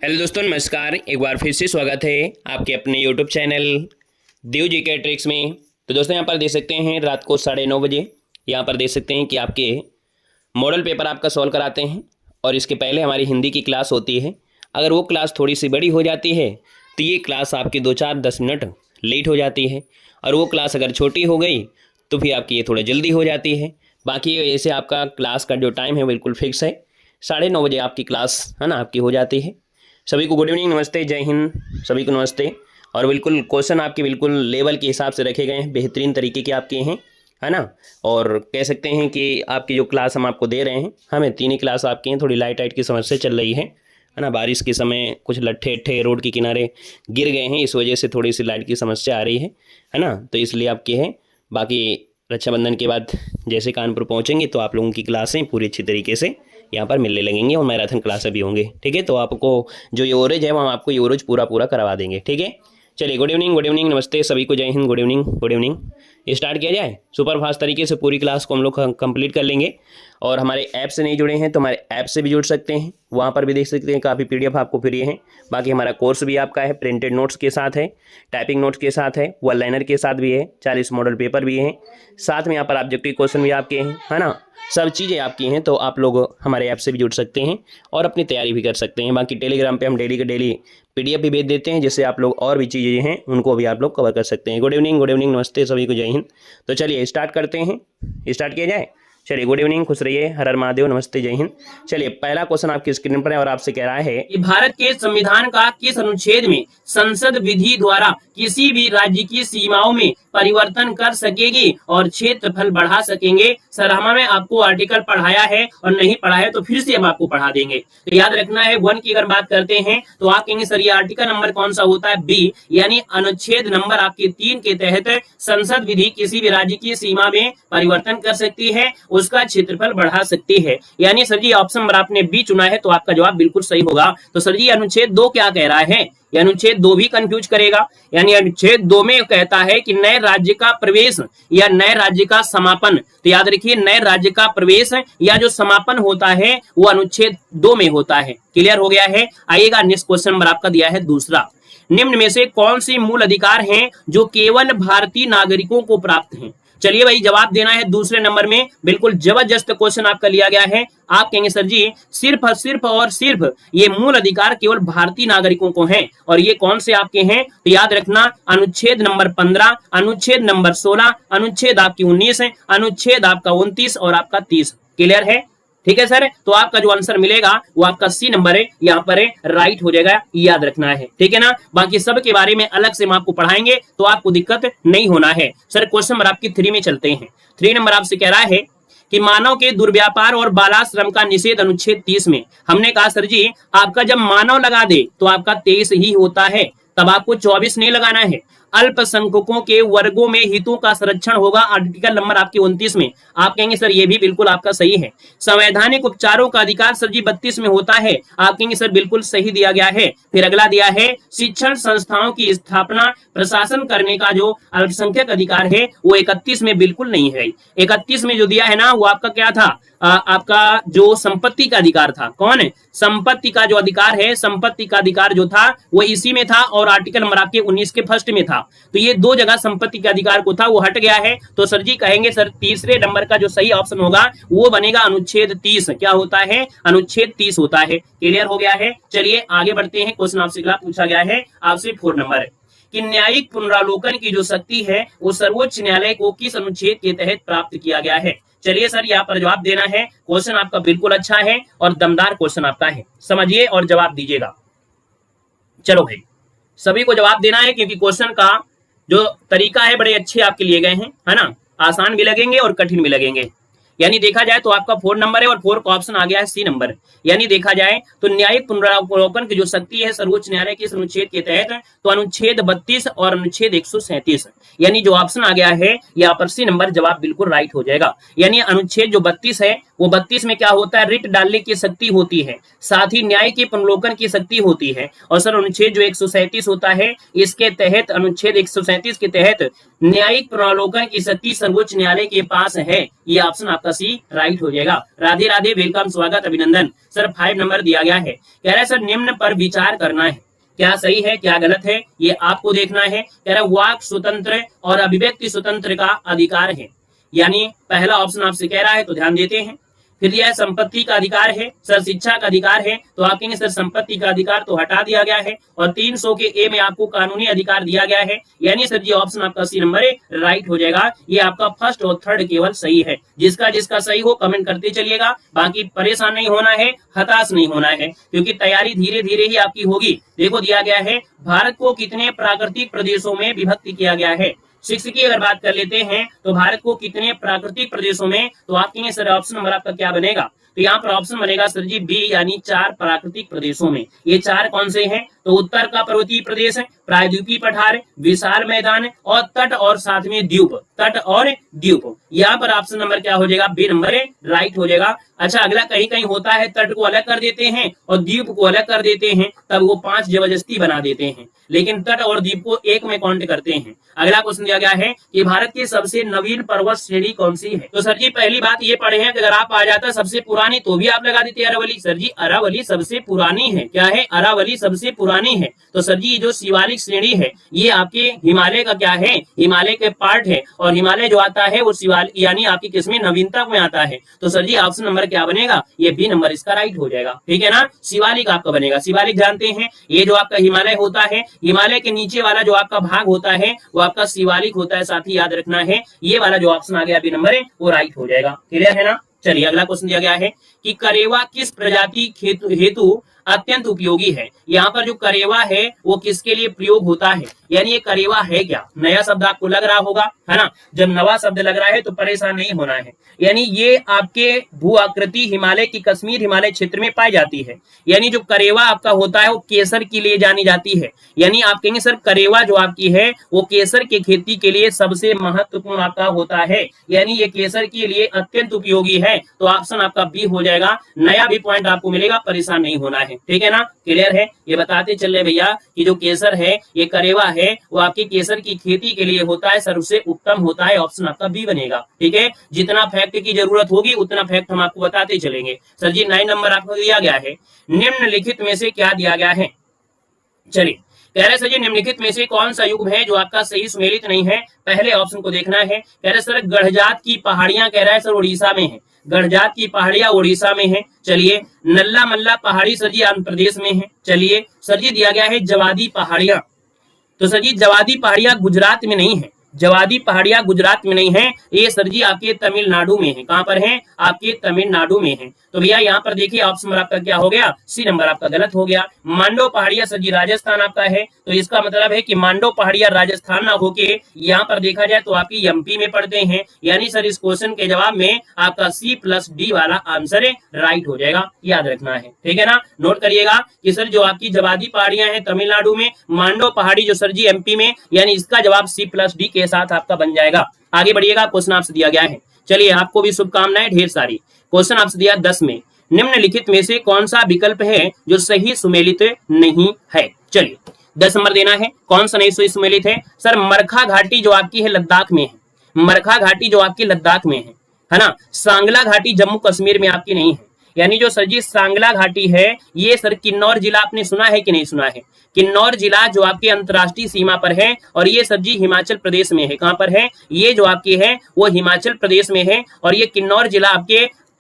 Hello दोस्तों, नमस्कार। एक बार फिर से स्वागत है आपके अपने यूट्यूब चैनल देव जी के ट्रिक्स में। तो दोस्तों यहाँ पर देख सकते हैं रात को 9:30 बजे यहाँ पर देख सकते हैं कि आपके मॉडल पेपर आपका सॉल्व कराते हैं और इसके पहले हमारी हिंदी की क्लास होती है। अगर वो क्लास थोड़ी सी बड़ी हो जाती है तो ये क्लास आपकी 2-4-10 मिनट लेट हो जाती है, और वो क्लास अगर छोटी हो गई तो फिर आपकी ये थोड़ा जल्दी हो जाती है। बाकी ऐसे आपका क्लास का जो टाइम है बिल्कुल फिक्स है, 9:30 बजे आपकी क्लास है ना आपकी हो जाती है। सभी को गुड इवनिंग, नमस्ते, जय हिंद, सभी को नमस्ते। और बिल्कुल क्वेश्चन आपके बिल्कुल लेवल के हिसाब से रखे गए हैं, बेहतरीन तरीके के आपके हैं, है ना। और कह सकते हैं कि आपकी जो क्लास हम आपको दे रहे हैं, हमें 3 ही क्लास आपकी हैं। थोड़ी लाइट की समस्या चल रही है ना। बारिश के समय कुछ लट्ठे अट्ठे रोड के किनारे गिर गए हैं, इस वजह से थोड़ी सी लाइट की समस्या आ रही है ना। तो इसलिए आपके हैं। बाकी रक्षाबंधन के बाद जैसे कानपुर पहुँचेंगे तो आप लोगों की क्लासें पूरी अच्छी तरीके से यहाँ पर मिलने लगेंगे और मैराथन क्लासें भी होंगे, ठीक है। तो आपको जो योरेज है वो हम आपको योरेज पूरा करवा देंगे, ठीक है। चलिए, गुड इवनिंग, नमस्ते, सभी को जय हिंद, गुड इवनिंग। स्टार्ट किया जाए। सुपर फास्ट तरीके से पूरी क्लास को हम लोग कंप्लीट कर लेंगे। और हमारे ऐप से नहीं जुड़े हैं तो हमारे ऐप से भी जुड़ सकते हैं, वहाँ पर भी देख सकते हैं, काफ़ी PDF आपको फ्री है। बाकी हमारा कोर्स भी आपका है, प्रिंटेड नोट्स के साथ है, टाइपिंग नोट्स के साथ है, वन लाइनर के साथ भी है, 40 मॉडल पेपर भी हैं, साथ में यहाँ पर ऑब्जेक्टिव क्वेश्चन भी आपके हैं, है ना। सब चीज़ें आपकी हैं। तो आप लोग हमारे ऐप से भी जुड़ सकते हैं और अपनी तैयारी भी कर सकते हैं। बाकी टेलीग्राम पे हम डेली के डेली PDF भी भेज देते हैं, जिससे आप लोग और भी चीज़ें हैं उनको भी आप लोग कवर कर सकते हैं। गुड इवनिंग, नमस्ते, सभी को जय हिंद। तो चलिए स्टार्ट करते हैं, स्टार्ट किया जाए। चलिए, गुड इवनिंग, खुश रहिए, हर हर महादेव, नमस्ते, जय हिंद। चलिए, पहला क्वेश्चन आपकी स्क्रीन पर है और आपसे कह रहा है कि भारत के संविधान का किस अनुच्छेद में संसद विधि द्वारा किसी भी राज्य की सीमाओं में परिवर्तन कर सकेगी और क्षेत्रफल बढ़ा सकेंगे। सर, हमें आपको आर्टिकल पढ़ाया है और नहीं पढ़ा है तो फिर से हम आपको पढ़ा देंगे। तो याद रखना है, 1 की अगर बात करते हैं तो आप कहेंगे सर ये आर्टिकल नंबर कौन सा होता है? B, यानी अनुच्छेद नंबर आपके 3 के तहत संसद विधि किसी भी राज्य की सीमा में परिवर्तन कर सकती है, उसका क्षेत्रफल बढ़ा सकती है। यानी सर जी ऑप्शन नंबर आपने B चुना है तो आपका जवाब बिल्कुल सही होगा। तो सर जी अनुच्छेद 2 क्या कह रहा है? यह अनुच्छेद 2 भी कंफ्यूज करेगा। यानी अनुच्छेद 2 में कहता है कि नए राज्य का प्रवेश या नए राज्य का समापन। तो याद रखिए, नए राज्य का प्रवेश या जो समापन होता है वो अनुच्छेद 2 में होता है। क्लियर हो गया है। आइएगा, नेक्स्ट क्वेश्चन नंबर आपका दिया है दूसरा। निम्न में से कौन सी मूल अधिकार हैं जो केवल भारतीय नागरिकों को प्राप्त हैं? चलिए भाई, जवाब देना है दूसरे नंबर में। बिल्कुल जबरदस्त क्वेश्चन आपका लिया गया है। आप कहेंगे सर जी सिर्फ और सिर्फ ये मूल अधिकार केवल भारतीय नागरिकों को हैं, और ये कौन से आपके हैं? तो याद रखना, अनुच्छेद नंबर 15, अनुच्छेद नंबर 16, अनुच्छेद आपकी 19 है, अनुच्छेद आपका 29 और आपका 30। क्लियर है? ठीक है सर। तो आपका जो आंसर मिलेगा वो आपका C नंबर है, यहाँ पर राइट हो जाएगा, याद रखना है, ठीक है ना। बाकी सब के बारे में अलग से हम आपको पढ़ाएंगे तो आपको दिक्कत नहीं होना है। सर क्वेश्चन नंबर आपकी 3 में चलते हैं। 3 नंबर आपसे कह रहा है कि मानव के दुर्व्यापार और बालाश्रम का निषेध अनुच्छेद 30 में। हमने कहा सर जी आपका जब मानव लगा दे तो आपका 23 ही होता है, तब आपको 24 नहीं लगाना है। अल्पसंख्यकों के वर्गों में हितों का संरक्षण होगा, आर्टिकल नंबर आपके 29 में। आप कहेंगे सर ये भी बिल्कुल आपका सही है। संवैधानिक उपचारों का अधिकार सर जी 32 में होता है। आप कहेंगे सर बिल्कुल सही दिया गया है। फिर अगला दिया है शिक्षण संस्थाओं की स्थापना प्रशासन करने का जो अल्पसंख्यक अधिकार है वो 31 में बिल्कुल नहीं है। 31 में जो दिया है ना वो आपका क्या था? आपका जो संपत्ति का अधिकार था। कौन है? संपत्ति का जो अधिकार है, संपत्ति का अधिकार जो था वो इसी में था, और आर्टिकल नंबर आपके 19 के फर्स्ट में था। तो ये 2 जगह संपत्ति के अधिकार को था, वो हट गया है। तो सर जी कहेंगे सर तीसरे नंबर का जो सही ऑप्शन होगा वो बनेगा अनुच्छेद 30। क्या होता है? अनुच्छेद 30 होता है। क्लियर हो गया है। चलिए आगे बढ़ते हैं। क्वेश्चन आपसे पूछा गया है आपसे 4 नंबर कि न्यायिक पुनरावलोकन की जो शक्ति है वो सर्वोच्च न्यायालय को किस अनुच्छेद के तहत प्राप्त किया गया है? चलिए सर यहाँ पर जवाब देना है। क्वेश्चन आपका बिल्कुल अच्छा है और दमदार क्वेश्चन आपका है, समझिए और जवाब दीजिएगा। चलो भाई, सभी को जवाब देना है क्योंकि क्वेश्चन का जो तरीका है बड़े अच्छे आपके लिए गए हैं, है ना। आसान भी लगेंगे और कठिन भी लगेंगे। यानी देखा जाए तो आपका 4 नंबर है और 4 का ऑप्शन आ गया है C नंबर। यानी देखा जाए तो न्यायिक पुनरावलोकन की जो शक्ति है सर्वोच्च न्यायालय के अनुच्छेद के तहत तो अनुच्छेद 32 और अनुच्छेद 137। यानी जो ऑप्शन आ गया है यहाँ पर C नंबर जवाब बिल्कुल राइट हो जाएगा। यानी अनुच्छेद जो 32 है वो 32 में क्या होता है, रिट डालने की शक्ति होती है, साथ ही न्याय के पुनर्लोकन की शक्ति होती है। और सर अनुच्छेद जो 137 होता है, इसके तहत अनुच्छेद 137 के तहत न्यायिक पुनर्लोकन की शक्ति सर्वोच्च न्यायालय के पास है। ये ऑप्शन आपका सी राइट हो जाएगा। राधे राधे, वेलकम, स्वागत, अभिनंदन। सर 5 नंबर दिया गया है, कह रहा है सर निम्न पर विचार करना है, क्या सही है क्या गलत है ये आपको देखना है। कह रहा है वाक स्वतंत्र और अभिव्यक्ति स्वतंत्र का अधिकार है, यानी पहला ऑप्शन आपसे कह रहा है तो ध्यान देते हैं। फिर यह संपत्ति का अधिकार है, सर शिक्षा का अधिकार है, तो आप कहेंगे सर संपत्ति का अधिकार तो हटा दिया गया है। और 300 के ए में आपको कानूनी अधिकार दिया गया है, यानी सर ये ऑप्शन आपका सी नंबर राइट हो जाएगा। ये आपका फर्स्ट और थर्ड केवल सही है। जिसका जिसका सही हो कमेंट करते चलिएगा, बाकी परेशान नहीं होना है, हताश नहीं होना है, क्योंकि तैयारी धीरे धीरे ही आपकी होगी। देखो दिया गया है भारत को कितने प्राकृतिक प्रदेशों में विभक्त किया गया है। 6 की अगर बात कर लेते हैं तो भारत को कितने प्राकृतिक प्रदेशों में, तो आप कहेंगे सर ऑप्शन नंबर आपका क्या बनेगा, तो यहाँ पर ऑप्शन बनेगा सर जी बी, यानी 4 प्राकृतिक प्रदेशों में। ये 4 कौन से हैं, तो उत्तर का पर्वतीय प्रदेश, प्रायद्वीपीय पठार, विशाल मैदान और तट और साथ में द्वीप, तट और द्वीप। यहाँ पर ऑप्शन नंबर क्या हो जाएगा, बी नंबर राइट हो जाएगा। अच्छा अगला कहीं कहीं होता है तट को अलग कर देते हैं और द्वीप को अलग कर देते हैं, तब वो 5 जबरदस्ती बना देते हैं, लेकिन तट और द्वीप को एक में काउंट करते हैं। अगला क्वेश्चन दिया गया है कि भारत की सबसे नवीन पर्वत श्रेणी कौन सी है। तो सर जी पहली बात ये पढ़े हैं कि अगर आप आ जाता सबसे पुरानी तो भी आप लगा देते अरावली। सर जी अरावली सबसे पुरानी है, क्या है, अरावली सबसे पुरानी है। तो सर जी जो शिवालिक श्रेणी है ये आपके हिमालय का क्या है, हिमालय के पार्ट है, और हिमालय जो आता है वो शिवालिक यानी आपकी किसमें, नवीनता में आता है। तो सर जी ऑप्शन नंबर क्या बनेगा, ये बी नंबर इसका राइट हो जाएगा। ठीक है ना, शिवालिक आपका बनेगा। शिवालिक जानते हैं ये जो आपका हिमालय होता है, हिमालय के नीचे वाला जो आपका भाग होता है वो आपका शिवालिक होता है, साथ ही याद रखना है ये वाला जो ऑप्शन आ गया बी नंबर वो राइट हो जाएगा। क्लियर है ना। चलिए अगला क्वेश्चन दिया गया है कि करेवा किस प्रजाति हेतु अत्यंत उपयोगी है। यहाँ पर जो करेवा है वो किसके लिए प्रयोग होता है, यानी ये करेवा है क्या, नया शब्द आपको लग रहा होगा, है ना। जब नवा शब्द लग रहा है तो परेशान नहीं होना है। यानी ये आपके भू आकृति हिमालय की कश्मीर हिमालय क्षेत्र में पाई जाती है। यानी जो करेवा आपका होता है वो केसर के लिए जानी जाती है। यानी आप कहेंगे सर करेवा जो आपकी है वो केसर की खेती के लिए सबसे महत्वपूर्ण आपका होता है, यानी ये केसर के लिए अत्यंत उपयोगी है। तो ऑप्शन आपका बी हो जाएगा। नया भी पॉइंट आपको मिलेगा, परेशान नहीं होना है। ठीक है ना, क्लियर है। ये बताते चल रहे भैया कि जो केसर है ये करेवा है वो आपकी केसर की खेती के लिए होता है, सबसे उत्तम होता है। ऑप्शन आपका बी बनेगा। ठीक है, जितना फैक्ट की जरूरत होगी उतना फैक्ट हम आपको बताते चलेंगे। सर जी 9 नंबर आपको दिया गया है, निम्नलिखित में से क्या दिया गया है। चलिए कह रहे सर जी निम्नलिखित में से कौन सा युग है जो आपका सही सुमेलित नहीं है। पहले ऑप्शन को देखना है। कह रहे सर गढ़जात की पहाड़ियां, कह रहा है सर उड़ीसा में है, गढ़जात की पहाड़ियां उड़ीसा में है। चलिए नल्ला मल्ला पहाड़ी सर जी आंध्र प्रदेश में है। चलिए सर जी दिया गया है जवादी पहाड़ियां, तो सर जी जवादी पहाड़ियां गुजरात में नहीं है, जवादी पहाड़ियां गुजरात में नहीं है, ये सर जी आपके तमिलनाडु में है। कहां पर है, आपके तमिलनाडु में है। तो भैया यहाँ पर देखिए ऑप्शन नंबर आपका क्या हो गया, सी नंबर आपका गलत हो गया। मांडो पहाड़ियां सर जी राजस्थान आपका है, तो इसका मतलब है कि मांडो पहाड़ियां राजस्थान ना होके यहाँ पर देखा जाए तो आपकी एमपी में पड़ते हैं। यानी सर इस क्वेश्चन के जवाब में आपका C+D वाला आंसर राइट हो जाएगा, याद रखना है। ठीक है ना, नोट करिएगा कि सर जो आपकी जवादी पहाड़ियां हैं तमिलनाडु में, मांडो पहाड़ी जो सर जी एमपी में, यानी इसका जवाब C+D के साथ आपका बन जाएगा। आगे बढ़िएगा, क्वेश्चन आपसे दिया गया है। चलिए आपको भी शुभकामनाएं ढेर सारी। क्वेश्चन आपसे दिया 10 में, निम्नलिखित में से कौन सा विकल्प है जो सही सुमेलित नहीं है। चलिए 10 नंबर देना है, कौन सा नहीं सही सुमेलित है। सर मरखा घाटी जो आपकी है लद्दाख में है, मरखा घाटी जो आपकी लद्दाख में है ना। सांगला घाटी जम्मू कश्मीर में आपकी नहीं है। यानी जो सर जी सांगला घाटी है ये सर किन्नौर जिला आपने सुना है कि नहीं सुना है। किन्नौर जिला जो आपके अंतर्राष्ट्रीय सीमा पर है, और ये सर जी हिमाचल प्रदेश में है। कहां पर है, ये जो आपकी है वो हिमाचल प्रदेश में है, और ये किन्नौर जिला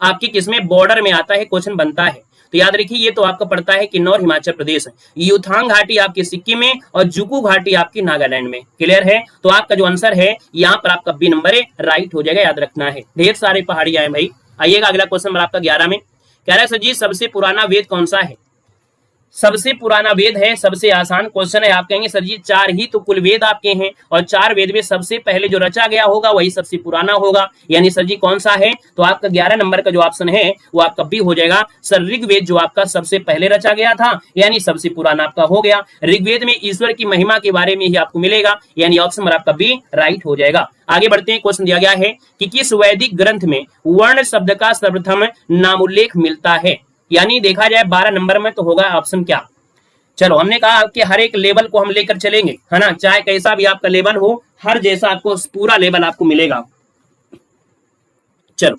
आपके किसमें, बॉर्डर में आता है। क्वेश्चन बनता है तो याद रखिए ये तो आपका पड़ता है किन्नौर हिमाचल प्रदेश। युथांग घाटी आपकी सिक्किम में और जुकू घाटी आपकी नागालैंड में। क्लियर है, तो आपका जो आंसर है यहाँ पर आपका बी नंबर राइट हो जाएगा, याद रखना है। ढेर सारे पहाड़ियां हैं भाई। आइएगा अगला क्वेश्चन आपका 11 में, कह रहा है सर जी सबसे पुराना वेद कौन सा है। सबसे पुराना वेद है? सबसे आसान क्वेश्चन है। आप कहेंगे सर जी 4 ही तो कुल वेद आपके हैं और 4 वेद में सबसे पहले जो रचा गया होगा वही सबसे पुराना होगा, यानी सर जी कौन सा है? तो आपका 11 नंबर का जो ऑप्शन है वो आपका बी हो जाएगा सर, ऋग्वेद जो आपका सबसे पहले रचा गया था यानी सबसे पुराना आपका हो गया। ऋग्वेद में ईश्वर की महिमा के बारे में ही आपको मिलेगा, यानी ऑप्शन नंबर आपका बी राइट हो जाएगा। आगे बढ़ते हैं, क्वेश्चन दिया गया है कि किस वैदिक ग्रंथ में वर्ण शब्द का सर्वप्रथम नामोल्लेख मिलता है? यानी देखा जाए 12 नंबर में तो होगा ऑप्शन क्या? चलो, हमने कहा आपके हर एक लेवल को हम लेकर चलेंगे, है ना, चाहे कैसा भी आपका लेवल हो, हर जैसा आपको पूरा लेवल आपको मिलेगा। चलो,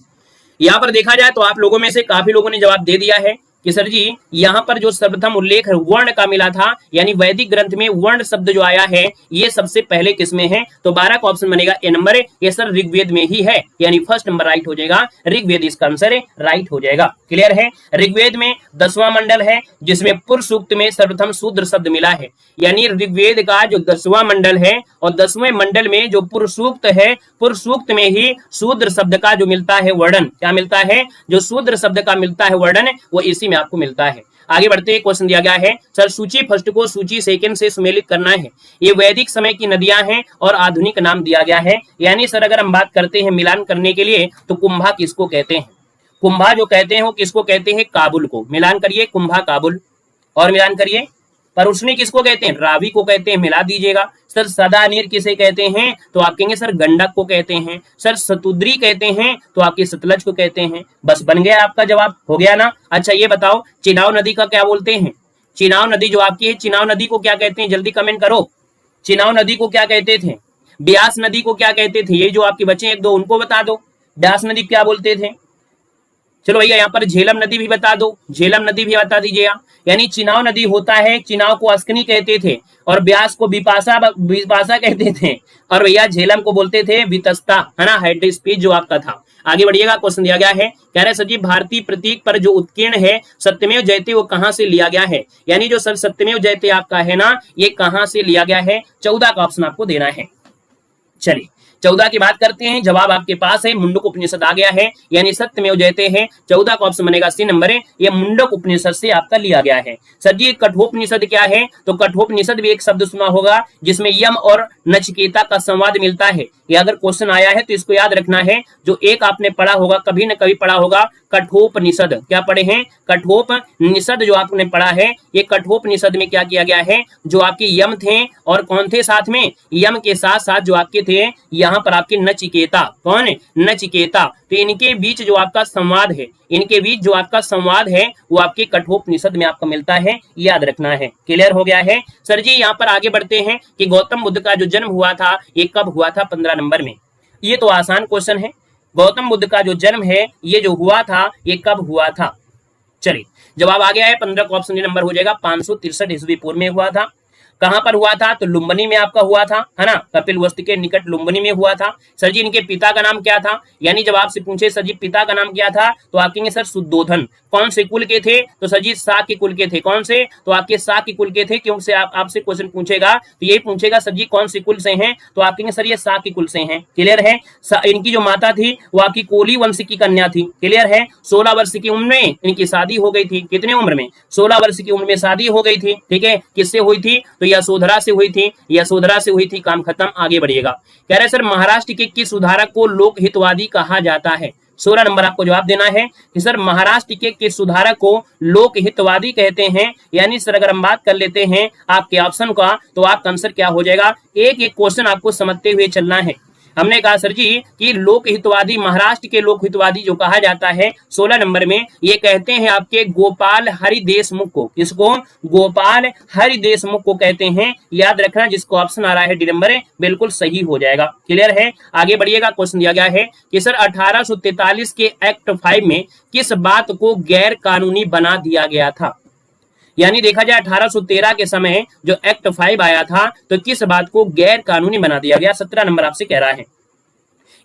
यहां पर देखा जाए तो आप लोगों में से काफी लोगों ने जवाब दे दिया है कि सर जी यहाँ पर जो सर्वप्रथम उल्लेख वर्ण का मिला था, यानी वैदिक ग्रंथ में वर्ण शब्द जो आया है ये सबसे पहले किसमें है? तो 12 का ऑप्शन बनेगा ए नंबर, ये सर ऋग्वेद में ही है, यानी फर्स्ट नंबर राइट हो जाएगा, ऋग्वेद इसका आंसर राइट हो जाएगा। क्लियर है? ऋग्वेद में 10वां मंडल है जिसमें पुरुष सूक्त में सर्वप्रथम शूद्र शब्द मिला है, यानी ऋग्वेद का जो 10वां मंडल है और 10वें मंडल में जो पुरुष सूक्त है, पुरुष सूक्त में ही शूद्र शब्द का जो मिलता है वर्णन, क्या मिलता है? जो शूद्र शब्द का मिलता है वर्णन वो इसी में आपको मिलता है। आगे बढ़ते हैं, क्वेश्चन दिया गया है सर, सूची फर्स्ट को सूची सेकंड से सुमेलित करना है। ये वैदिक समय की नदियां हैं और आधुनिक नाम दिया गया है, यानी सर अगर हम बात करते हैं मिलान करने के लिए तो कुंभा किसको कहते हैं? कुंभा जो कहते हैं वो किसको कहते हैं? काबुल को। मिलान करिए, कुंभा काबुल, और मिलान करिए। परुष्णी किसको कहते हैं? रावी को कहते हैं, मिला दीजिएगा। सर सदानीर किसे कहते हैं? तो आप कहेंगे सर गंडक को कहते हैं। सर सतुद्री कहते हैं तो आपके सतलज को कहते हैं। बस बन गया आपका जवाब, हो गया ना? अच्छा ये बताओ चिनाव नदी का क्या बोलते हैं? चिनाव नदी जो आपकी है, चिनाव नदी को क्या कहते हैं? जल्दी कमेंट करो। चिनाव नदी को क्या कहते थे? ब्यास नदी को क्या कहते थे? ये जो आपके बच्चे एक दो उनको बता दो, ब्यास नदी क्या बोलते थे? चलो भैया यहाँ पर झेलम नदी भी बता दो, झेलम नदी भी बता दीजिएगा। यानी चिनाव नदी होता है, चिनाव को अस्कनी कहते थे और ब्यास को विपाशा कहते थे, और भैया झेलम को बोलते थे वितस्ता, है ना, हेड स्पीच जो आपका था। आगे बढ़िएगा, क्वेश्चन दिया गया है, कह रहे सर जी भारतीय प्रतीक पर जो उत्कीर्ण है सत्यमेव जयते वो कहां से लिया गया है? यानी जो सर सत्यमेव जयते आपका है ना, ये कहां से लिया गया है? 14 का ऑप्शन आपको देना है। चलिए 14 की बात करते हैं, जवाब आपके पास है, मुंडक उपनिषद आ गया है, यानी सत्यमेव जयते हैं। 14 का ऑप्शन बनेगा सी नंबर है, ये मुंडक उपनिषद से आपका लिया गया है। सर जी कठोपनिषद क्या है? तो कठोपनिषद भी एक शब्द सुना होगा जिसमें यम और नचिकेता का संवाद मिलता है। ये अगर क्वेश्चन आया है तो इसको याद रखना है, जो एक आपने पढ़ा होगा, कभी न कभी पढ़ा होगा, कठोपनिषद। क्या पढ़े हैं? कठोपनिषद जो आपने पढ़ा है, ये कठोपनिषद में क्या किया गया है? जो आपके यम थे और कौन थे साथ में? यम के साथ साथ जो आपके थे यहाँ पर आपके नचिकेता, कौन है? नचिकेता। तो इनके बीच जो आपका संवाद है, इनके बीच जो आपका संवाद है वो आपके कठोपनिषद में आपको मिलता है, याद रखना है। क्लियर हो गया है? सर जी यहाँ पर आगे बढ़ते हैं कि गौतम बुद्ध का जो जन्म हुआ था ये कब हुआ था? 15 नंबर में। ये तो आसान क्वेश्चन है, गौतम बुद्ध का जो जन्म है ये जो हुआ था ये कब हुआ था? चलिए जवाब आ गया है, 15 का ऑप्शन नंबर हो जाएगा, 563 ईस्वी पूर्व में हुआ था। कहां पर हुआ था? तो लुम्बिनी में आपका हुआ था, है ना, कपिलवस्तु के निकट लुम्बिनी में हुआ था। सर जी इनके पिता का नाम क्या था? यानी जब आपसे पूछे सर जी पिता का नाम क्या था तो आप कहेंगे सर शुद्धोधन। कौन से कुल के थे? तो सर जी शाक्य कुल के थे। कौन से? तो आपके शाक्य कुल के थे। क्योंकि आपसे क्वेश्चन पूछेगा तो यही पूछेगा सर जी कौन से कुल से हैं, तो आप कहेंगे सर ये शाक्य कुल से हैं। क्लियर है? इनकी जो माता थी वो आपकी कोली वंश की कन्या थी। क्लियर है? 16 वर्ष की उम्र में इनकी शादी हो गई थी। कितने उम्र में? 16 वर्ष की उम्र में शादी हो गई थी। ठीक है, किससे हुई थी? तो यशोधरा से हुई थी, यशोधरा से हुई थी। काम खत्म, आगे बढ़िएगा। कह रहे सर महाराष्ट्र के किस सुधारक को लोकहितवादी कहा जाता है? 16 नंबर आपको जवाब देना है कि सर महाराष्ट्र के किस सुधारक को लोकहितवादी कहते हैं। यानी सर अगर हम बात कर लेते हैं आपके ऑप्शन का तो आपका आंसर क्या हो जाएगा? एक एक क्वेश्चन आपको समझते हुए चलना है। हमने कहा सर जी कि लोकहितवादी, महाराष्ट्र के लोकहितवादी जो कहा जाता है 16 नंबर में, ये कहते हैं आपके गोपाल हरि देशमुख को। किसको? गोपाल हरि देशमुख को कहते हैं। याद रखना, जिसको ऑप्शन आ रहा है डी नंबर बिल्कुल सही हो जाएगा। क्लियर है? आगे बढ़िएगा, क्वेश्चन दिया गया है कि सर 1843 के एक्ट 5 में किस बात को गैर कानूनी बना दिया गया था? यानी देखा जाए 1813 के समय जो एक्ट 5 आया था तो किस बात को गैर कानूनी बना दिया गया? 17 नंबर आपसे कह रहा है।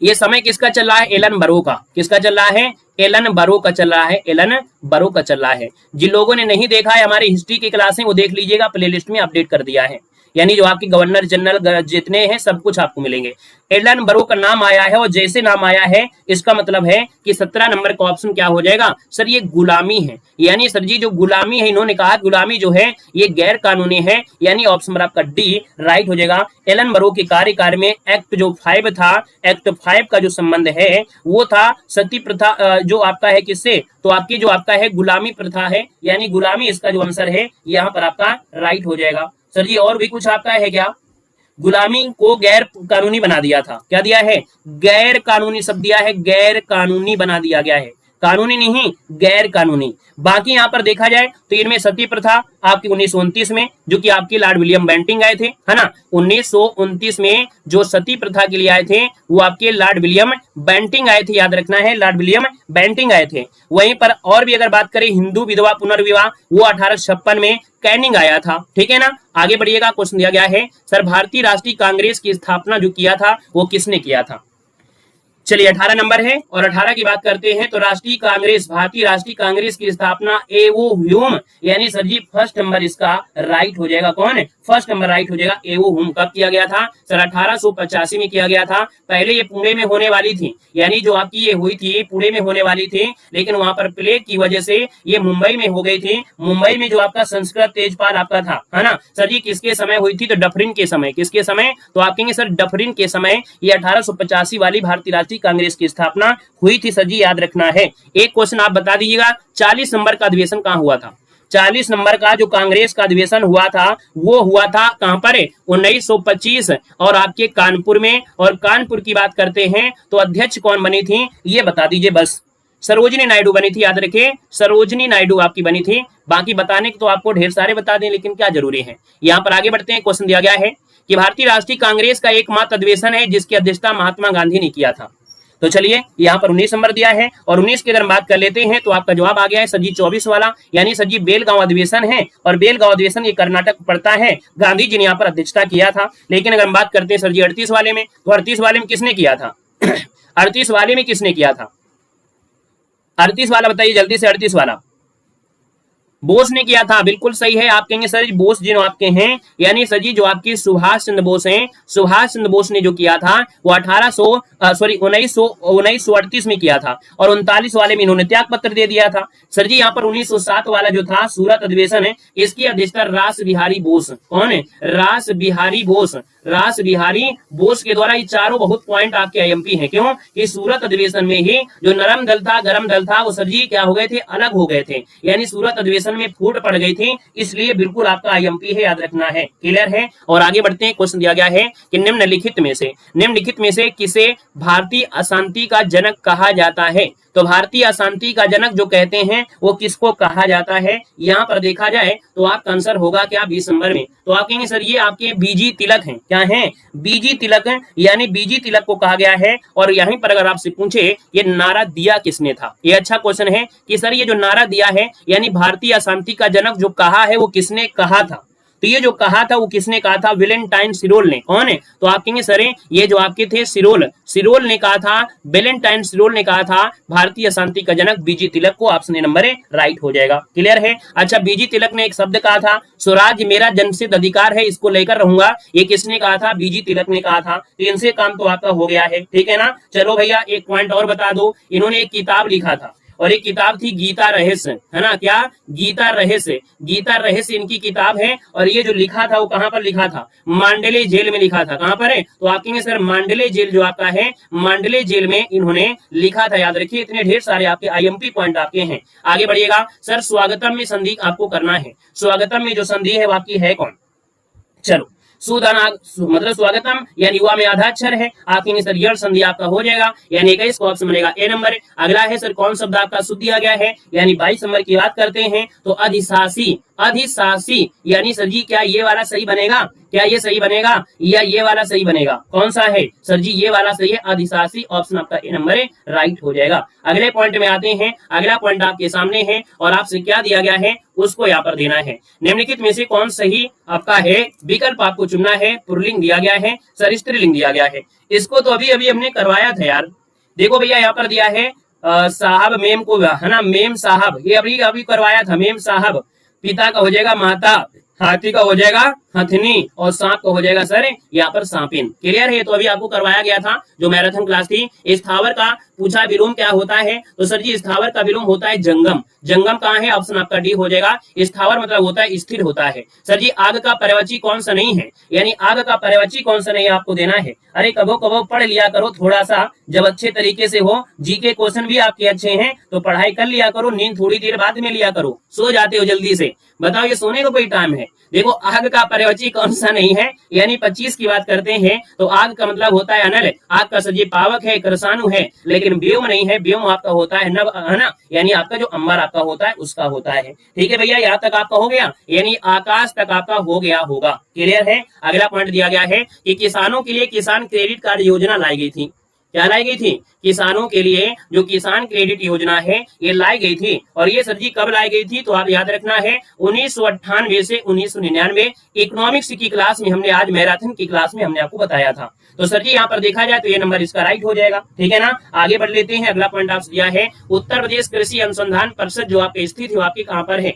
ये समय किसका चल रहा है? एलन बरो का। किसका चल रहा है? एलन बरो का चल रहा है, एलन बरो का चल रहा है। जिन लोगों ने नहीं देखा है हमारी हिस्ट्री की क्लासें वो देख लीजिएगा, प्लेलिस्ट में अपडेट कर दिया है, यानी जो आपके गवर्नर जनरल जितने हैं सब कुछ आपको मिलेंगे। एलन बरो का नाम आया है और जैसे नाम आया है इसका मतलब है कि 17 नंबर का ऑप्शन क्या हो जाएगा सर, ये गुलामी है। यानी सर जी जो गुलामी है, इन्होंने कहा गुलामी जो है ये गैर कानूनी है, यानी ऑप्शन नंबर आपका डी राइट हो जाएगा। एलन बरो के कार्यकाल में एक्ट जो 5 था, एक्ट 5 का जो संबंध है वो था सती प्रथा, जो आपका है किससे, तो आपकी जो आपका है गुलामी प्रथा है, यानी गुलामी इसका जो आंसर है यहाँ पर आपका राइट हो जाएगा। सर जी और भी कुछ आपका है क्या? गुलामी को गैर कानूनी बना दिया था, क्या दिया है? गैर कानूनी शब्द दिया है, गैर कानूनी बना दिया गया है, कानूनी नहीं गैर कानूनी। बाकी यहाँ पर देखा जाए तो इनमें सती प्रथा आपकी 1929 में जो कि आपके लॉर्ड विलियम बेंटिंग आए थे, है ना, 1929 में जो सती प्रथा के लिए आए थे वो आपके लॉर्ड विलियम बेंटिंग आए थे, याद रखना है लॉर्ड विलियम बेंटिंग आए थे। वहीं पर और भी अगर बात करें हिंदू विधवा पुनर्विवाह, वो 1856 में कैनिंग आया था, ठीक है ना। आगे बढ़िएगा, क्वेश्चन दिया गया है सर भारतीय राष्ट्रीय कांग्रेस की स्थापना जो किया था वो किसने किया था? चलिए 18 नंबर है और 18 की बात करते हैं तो राष्ट्रीय कांग्रेस, भारतीय राष्ट्रीय कांग्रेस की स्थापना एवो ह्यूम, यानी सर जी फर्स्ट नंबर इसका राइट हो जाएगा। कौन है? फर्स्ट नंबर राइट हो जाएगा। एवो ह्यूम कब किया गया था सर? 1885 में किया गया था। पहले ये पुणे में होने वाली थी, यानी जो आपकी ये हुई थी पुणे में होने वाली थी, लेकिन वहां पर प्लेग की वजह से ये मुंबई में हो गई थी। मुंबई में जो आपका संस्कृत तेजपाल आपका था, है ना सर जी, किसके समय हुई थी? तो डफरिन के समय। किसके समय? तो आप कहेंगे सर डफरिन के समय ये 1885 वाली भारतीय राष्ट्रीय कांग्रेस की स्थापना हुई थी सर जी, याद रखना है। एक क्वेश्चन आप बता दीजिएगा 40 नंबर का अधिवेशन कहां हुआ था? 40 नंबर का जो कांग्रेस का अधिवेशन हुआ था वो हुआ था कहां पर? 1925 और आपके कानपुर में। और कानपुर की बात करते हैं तो अध्यक्ष कौन बनी थी ये बता दीजिए बस। सरोजिनी नायडू बनी थी, याद रखिए सरोजिनी नायडू आपकी बनी थी। बाकी बताने के तो आपको ढेर सारे बता दें, लेकिन क्या जरूरी है। यहाँ पर आगे बढ़ते हैं, क्वेश्चन दिया गया है कि भारतीय राष्ट्रीय कांग्रेस का एकमात्र अधिवेशन है जिसकी अध्यक्षता महात्मा गांधी ने किया था। तो चलिए यहाँ पर 19 नंबर दिया है और 19 की अगर बात कर लेते हैं तो आपका जवाब आ गया है सर जी 24 वाला, यानी सर जी बेलगांव अधिवेशन है। और बेलगांव अधिवेशन ये कर्नाटक पड़ता है, गांधी जी ने यहाँ पर अध्यक्षता किया था। लेकिन अगर हम बात करते हैं सर जी 38 वाले में, तो 38 वाले में किसने किया था? 38 वाले में किसने किया था? 38 वाला बताइए जल्दी से। 38 वाला बोस ने किया था, बिल्कुल सही है। आप कहेंगे सर बोस जी जो आपके हैं, यानी सर जी जो आपकी सुभाष चंद्र बोस हैं, सुभाष चंद्र बोस ने जो किया था वो 1938 में किया था। और 39 वाले में इन्होंने त्याग पत्र दे दिया था। सर जी यहाँ पर 1907 वाला जो था सूरत अधिवेशन है, इसकी अध्यक्षता रास बिहारी बोस। कौन है? रास बिहारी बोस। रास बिहारी बोस के द्वारा ये चारों बहुत पॉइंट आपके आईएमपी हैं। क्यों? कि सूरत अधिवेशन में ही जो नरम दल था, गरम दल था, वो सर जी क्या हो गए थे? अलग हो गए थे, यानी सूरत अधिवेशन में फूट पड़ गई थी, इसलिए बिल्कुल आपका आईएमपी है, याद रखना है। क्लियर है? और आगे बढ़ते हैं, क्वेश्चन दिया गया है कि निम्नलिखित में से किसे भारतीय अशांति का जनक कहा जाता है? तो भारतीय अशांति का जनक जो कहते हैं वो किसको कहा जाता है? यहाँ पर देखा जाए तो आपका आंसर होगा क्या 20 नंबर में? तो आप कहेंगे सर ये आपके बीजी तिलक हैं। क्या हैं? बीजी तिलक हैं, यानी बीजी तिलक को कहा गया है। और यहीं पर अगर आपसे पूछे ये नारा दिया किसने था, ये अच्छा क्वेश्चन है कि सर ये जो नारा दिया है यानी भारतीय अशांति का जनक जो कहा है वो किसने कहा था? तो ये जो कहा था वो किसने कहा था? वेलेंटाइन सिरोल ने। कौन है? तो आप कहेंगे सर ये जो आपके थे सिरोल ने कहा था, वेलेंटाइन सिरोल ने कहा था भारतीय अशांति का जनक बीजी तिलक को। ऑप्शन नंबर राइट हो जाएगा। क्लियर है? अच्छा, बीजी तिलक ने एक शब्द कहा था स्वराज मेरा जन्मसिद्ध अधिकार है, इसको लेकर रहूंगा, ये किसने कहा था? बीजी तिलक ने कहा था। तो इनसे काम तो आपका हो गया है, ठीक है ना। चलो भैया एक पॉइंट और बता दो, इन्होंने एक किताब लिखा था और एक किताब थी गीता रहस्य, है ना। क्या? गीता रहस्य। गीता रहस्य इनकी किताब है और ये जो लिखा था वो कहां पर लिखा था? मांडले जेल में लिखा था। कहां पर है? तो आप कहेंगे सर मांडले जेल जो आपका है, मांडले जेल में इन्होंने लिखा था। याद रखिए इतने ढेर सारे आपके आईएमपी पॉइंट आपके हैं। आगे बढ़िएगा सर, स्वागतम में संधि आपको करना है। स्वागतम में जो संधि है वो आपकी है कौन? चलो मतलब स्वागतम यानी युवा में आधा अक्षर है, आप कहेंगे सर यह संधि आपका हो जाएगा, यानी 21 को ऑप्शन बनेगा ए नंबर। अगला है सर कौन शब्द आपका शुद्ध दिया गया है, यानी 22 नंबर की बात करते हैं तो अधिशासी। अधिशासी यानी सर जी क्या ये वाला सही बनेगा? क्या ये सही बनेगा या ये वाला सही बनेगा? कौन सा है सर जी? ये वाला सही है, अधिशासी। ऑप्शन आपका ए नंबर राइट हो जाएगा। अगले पॉइंट में आते हैं। अगला पॉइंट आपके सामने है और आपसे क्या दिया गया है उसको यहाँ पर देना है। निम्नलिखित में से कौन सही आपका है? विकल्प आपको चुनना है। पुल्लिंग दिया गया है सर, स्त्रीलिंग दिया गया है। इसको तो अभी हमने करवाया था यार। देखो भैया यहाँ पर दिया है साहब मेम को, है ना, मेम साहब, ये अभी अभी करवाया था, मेम साहब। पिता का हो जाएगा माता, हाथी का हो जाएगा हथनी, और सांप का हो जाएगा सर यहाँ पर सांपिन। क्लियर है? तो अभी आपको करवाया गया था जो मैराथन क्लास थी। स्थावर का पूछा विलोम क्या होता है, तो सर जी स्थावर का विलोम होता है जंगम। जंगम कहाँ है? ऑप्शन आपका डी हो जाएगा। स्थावर मतलब होता है स्थिर होता है। सर जी आग का पर्यायवाची कौन सा नहीं है, यानी आग का पर्यायवाची कौन सा नहीं है आपको देना है। अरे कबो कबो पढ़ लिया करो थोड़ा सा, जब अच्छे तरीके से हो, जीके क्वेश्चन भी आपके अच्छे हैं तो पढ़ाई कर लिया करो, नींद थोड़ी देर बाद में लिया करो, सो जाते हो जल्दी से। बताओ ये सोने का कोई टाइम है? देखो आग का पर्यायवाची कौन सा नहीं है, यानी 25 की बात करते हैं तो आग का मतलब होता है अनल, आग का सर जी पावक है, कृषाणु है, लेकिन व्योम नहीं है। व्योम आपका होता है नभ, है ना, यानी आपका जो अंबर आपका होता है उसका होता है। ठीक है भैया, यहाँ तक आपका हो गया, यानी आकाश तक आपका हो गया होगा। क्लियर है? अगला पॉइंट दिया गया है कि किसानों के लिए किसान क्रेडिट कार्ड योजना लाई गई थी। क्या लाई गई थी? किसानों के लिए जो किसान क्रेडिट योजना है ये लाई गई थी। और ये सर जी कब लाई गई थी? तो आप याद रखना है 1998 से 1999 इकोनॉमिक्स की क्लास में हमने, आज मैराथन की क्लास में हमने आपको बताया था। तो सर जी यहाँ पर देखा जाए तो ये नंबर इसका राइट हो जाएगा। ठीक है ना? आगे बढ़ लेते हैं। अगला पॉइंट आपसे दिया है उत्तर प्रदेश कृषि अनुसंधान परिषद जो आपके स्थित है वो आपकी कहाँ पर है?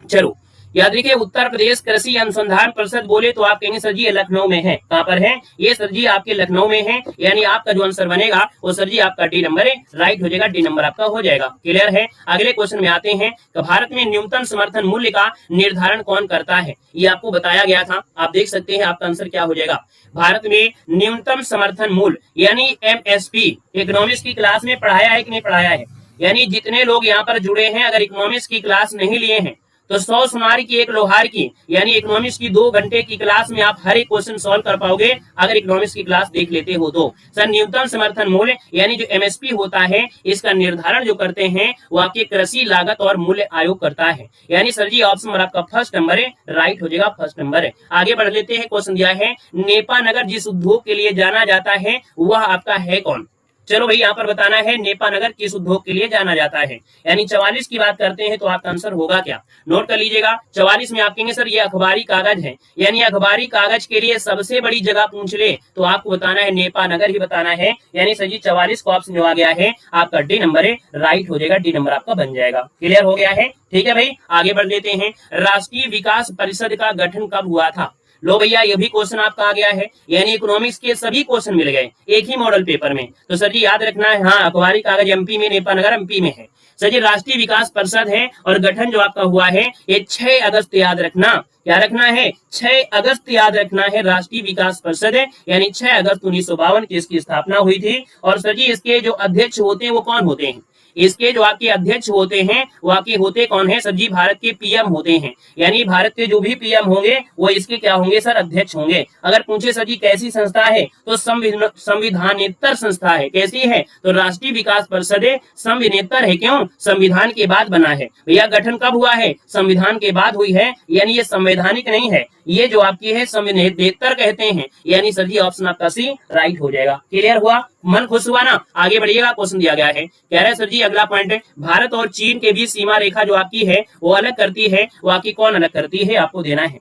चलो याद रखिए, उत्तर प्रदेश कृषि अनुसंधान परिषद बोले तो आप कहेंगे सर जी ये लखनऊ में है। कहां पर है? ये सर जी आपके लखनऊ में है, यानी आपका जो आंसर बनेगा वो सर जी आपका डी नंबर है, राइट हो जाएगा, डी नंबर आपका हो जाएगा। क्लियर है? अगले क्वेश्चन में आते हैं कि भारत में न्यूनतम समर्थन मूल्य का निर्धारण कौन करता है? ये आपको बताया गया था, आप देख सकते हैं आपका आंसर क्या हो जाएगा। भारत में न्यूनतम समर्थन मूल्य यानी एमएसपी, इकोनॉमिक्स की क्लास में पढ़ाया है कि नहीं पढ़ाया है? यानी जितने लोग यहाँ पर जुड़े हैं अगर इकोनॉमिक्स की क्लास नहीं लिए हैं तो 100 सुनार की एक लोहार की, यानी इकोनॉमिक्स की 2 घंटे की क्लास में आप हर एक क्वेश्चन सॉल्व कर पाओगे अगर इकोनॉमिक्स की क्लास देख लेते हो तो। सर न्यूनतम समर्थन मूल्य यानी जो एमएसपी होता है इसका निर्धारण जो करते हैं वो आपके कृषि लागत और मूल्य आयोग करता है। यानी सर जी ऑप्शन नंबर आपका फर्स्ट नंबर है, राइट हो जाएगा, फर्स्ट नंबर है। आगे बढ़ लेते हैं। क्वेश्चन दिया है नेपा नगर जिस उद्योग के लिए जाना जाता है वह आपका है कौन? चलो भाई यहाँ पर बताना है नेपा नगर किस उद्योग के लिए जाना जाता है। यानी 44 की बात करते हैं तो आपका आंसर होगा क्या? नोट कर लीजिएगा। 44 में आप कहेंगे सर ये अखबारी कागज है, यानी अखबारी कागज के लिए सबसे बड़ी जगह पूछ ले तो आपको बताना है नेपा नगर ही बताना है। यानी सर जी 44 को ऑप्शन जो आ गया है आपका डी नंबर है, राइट हो जाएगा, डी नंबर आपका बन जाएगा। क्लियर हो गया है? ठीक है भाई, आगे बढ़ लेते हैं। राष्ट्रीय विकास परिषद का गठन कब हुआ था? लो भैया ये भी क्वेश्चन आपका आ गया है, यानी इकोनॉमिक्स के सभी क्वेश्चन मिल गए एक ही मॉडल पेपर में। तो सर जी याद रखना है, हाँ अखबारी कागज एमपी में, नेपा नगर एमपी में है। सर जी राष्ट्रीय विकास परिषद है और गठन जो आपका हुआ है ये 6 अगस्त याद रखना। क्या रखना है? 6 अगस्त याद रखना है। राष्ट्रीय विकास परिषद है यानी 6 अगस्त 1952 की इसकी स्थापना हुई थी। और सर जी इसके जो अध्यक्ष होते हैं वो कौन होते हैं? इसके जो आपके अध्यक्ष होते हैं वो आपके होते कौन है? सर जी भारत के पीएम होते हैं, यानी भारत के जो भी पीएम होंगे वो इसके क्या होंगे सर? अध्यक्ष होंगे। अगर पूछे सर जी कैसी संस्था है तो संविधानेतर संस्था है। कैसी है? तो राष्ट्रीय विकास परिषद संविधानेतर है। क्यों? संविधान के बाद बना है। भैया गठन कब हुआ है? संविधान के बाद हुई है, यानी ये संवैधानिक नहीं है, ये जो आपकी है संविधानेतर कहते हैं। यानी सर जी ऑप्शन आपका सी राइट हो जाएगा। क्लियर हुआ? मन खुश हुआ ना? आगे बढ़िएगा। क्वेश्चन दिया गया है, कह रहे हैं सर जी अगला पॉइंट है भारत और चीन के बीच सीमा रेखा जो आपकी है वो अलग करती है, वो आपकी कौन अलग करती है आपको देना है।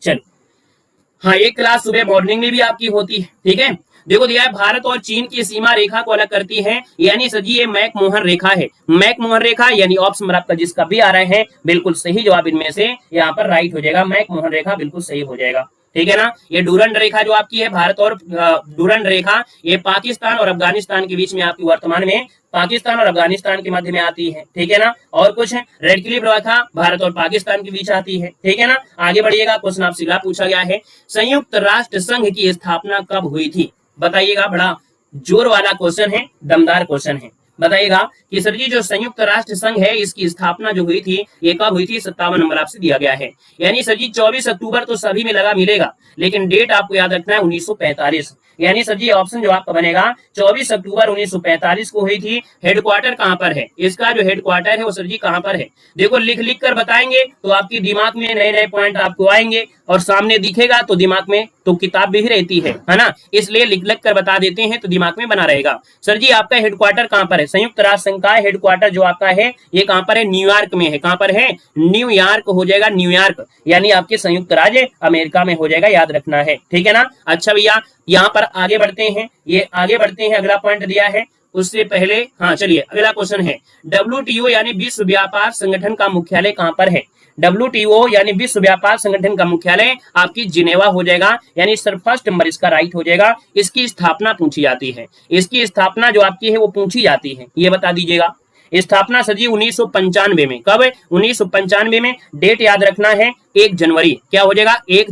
चलो हाँ, एक क्लास सुबह मॉर्निंग में भी आपकी होती है। ठीक है, देखो दिया है भारत और चीन की सीमा रेखा को अलग करती है, यानी सर जी ये मैक-मोहन रेखा है। मैक-मोहन रेखा यानी ऑप्शन आपका जिसका भी आ रहा है बिल्कुल सही जवाब इनमें से यहाँ पर राइट हो जाएगा। मैक-मोहन रेखा बिल्कुल सही हो जाएगा। ठीक है ना? ये डूरंड रेखा जो आपकी है भारत और डूरंड रेखा ये पाकिस्तान और अफगानिस्तान के बीच में आपकी वर्तमान में पाकिस्तान और अफगानिस्तान के मध्य में आती है। ठीक है ना? और कुछ रेड क्लिफ रेखा भारत और पाकिस्तान के बीच आती है। ठीक है ना? आगे बढ़िएगा। क्वेश्चन आपसे पूछा गया है संयुक्त राष्ट्र संघ की स्थापना कब हुई थी? बताइएगा, बड़ा जोर वाला क्वेश्चन है, दमदार क्वेश्चन है। बताइएगा कि सर जी जो संयुक्त राष्ट्र संघ है इसकी स्थापना जो हुई थी ये कब हुई थी? 57 नंबर आपसे दिया गया है। यानी सर जी 24 अक्टूबर तो सभी में लगा मिलेगा, लेकिन डेट आपको याद रखना है 1945। यानी सर जी ऑप्शन जो आपका बनेगा 24 अक्टूबर 1945 को हुई थी। हेडक्वार्टर कहां पर है? इसका जो हेडक्वार्टर है वो सर जी कहां पर है? देखो लिख लिख कर बताएंगे तो आपकी दिमाग में नए नए पॉइंट आपको आएंगे, और सामने दिखेगा तो दिमाग में तो किताब भी रहती है ना, इसलिए लिख लिख कर बता देते हैं तो दिमाग में बना रहेगा। सर जी आपका हेडक्वार्टर कहां पर है? संयुक्त राष्ट्र संघ का हेडक्वार्टर जो आपका है ये कहां पर है? न्यूयॉर्क में है। कहां पर है? न्यूयॉर्क हो जाएगा, न्यूयॉर्क, यानी आपके संयुक्त राज्य अमेरिका में हो जाएगा, याद रखना है। ठीक है ना? अच्छा भैया यहाँ पर आगे बढ़ते हैं, ये आगे बढ़ते हैं। अगला पॉइंट दिया है उससे पहले हाँ चलिए अगला क्वेश्चन है, WTO यानी विश्व व्यापार संगठन का मुख्यालय कहां पर है? WTO यानी विश्व व्यापार संगठन का मुख्यालय आपकी जिनेवा हो जाएगा, यानी सर फर्स्ट नंबर इसका राइट हो जाएगा। इसकी स्थापना पूछी जाती है, इसकी स्थापना जो आपकी है वो पूछी जाती है, ये बता दीजिएगा। स्थापना सर जी 1995 में, कब? 1995 में। डेट याद रखना है 1 जनवरी, क्या हो जाएगा? 1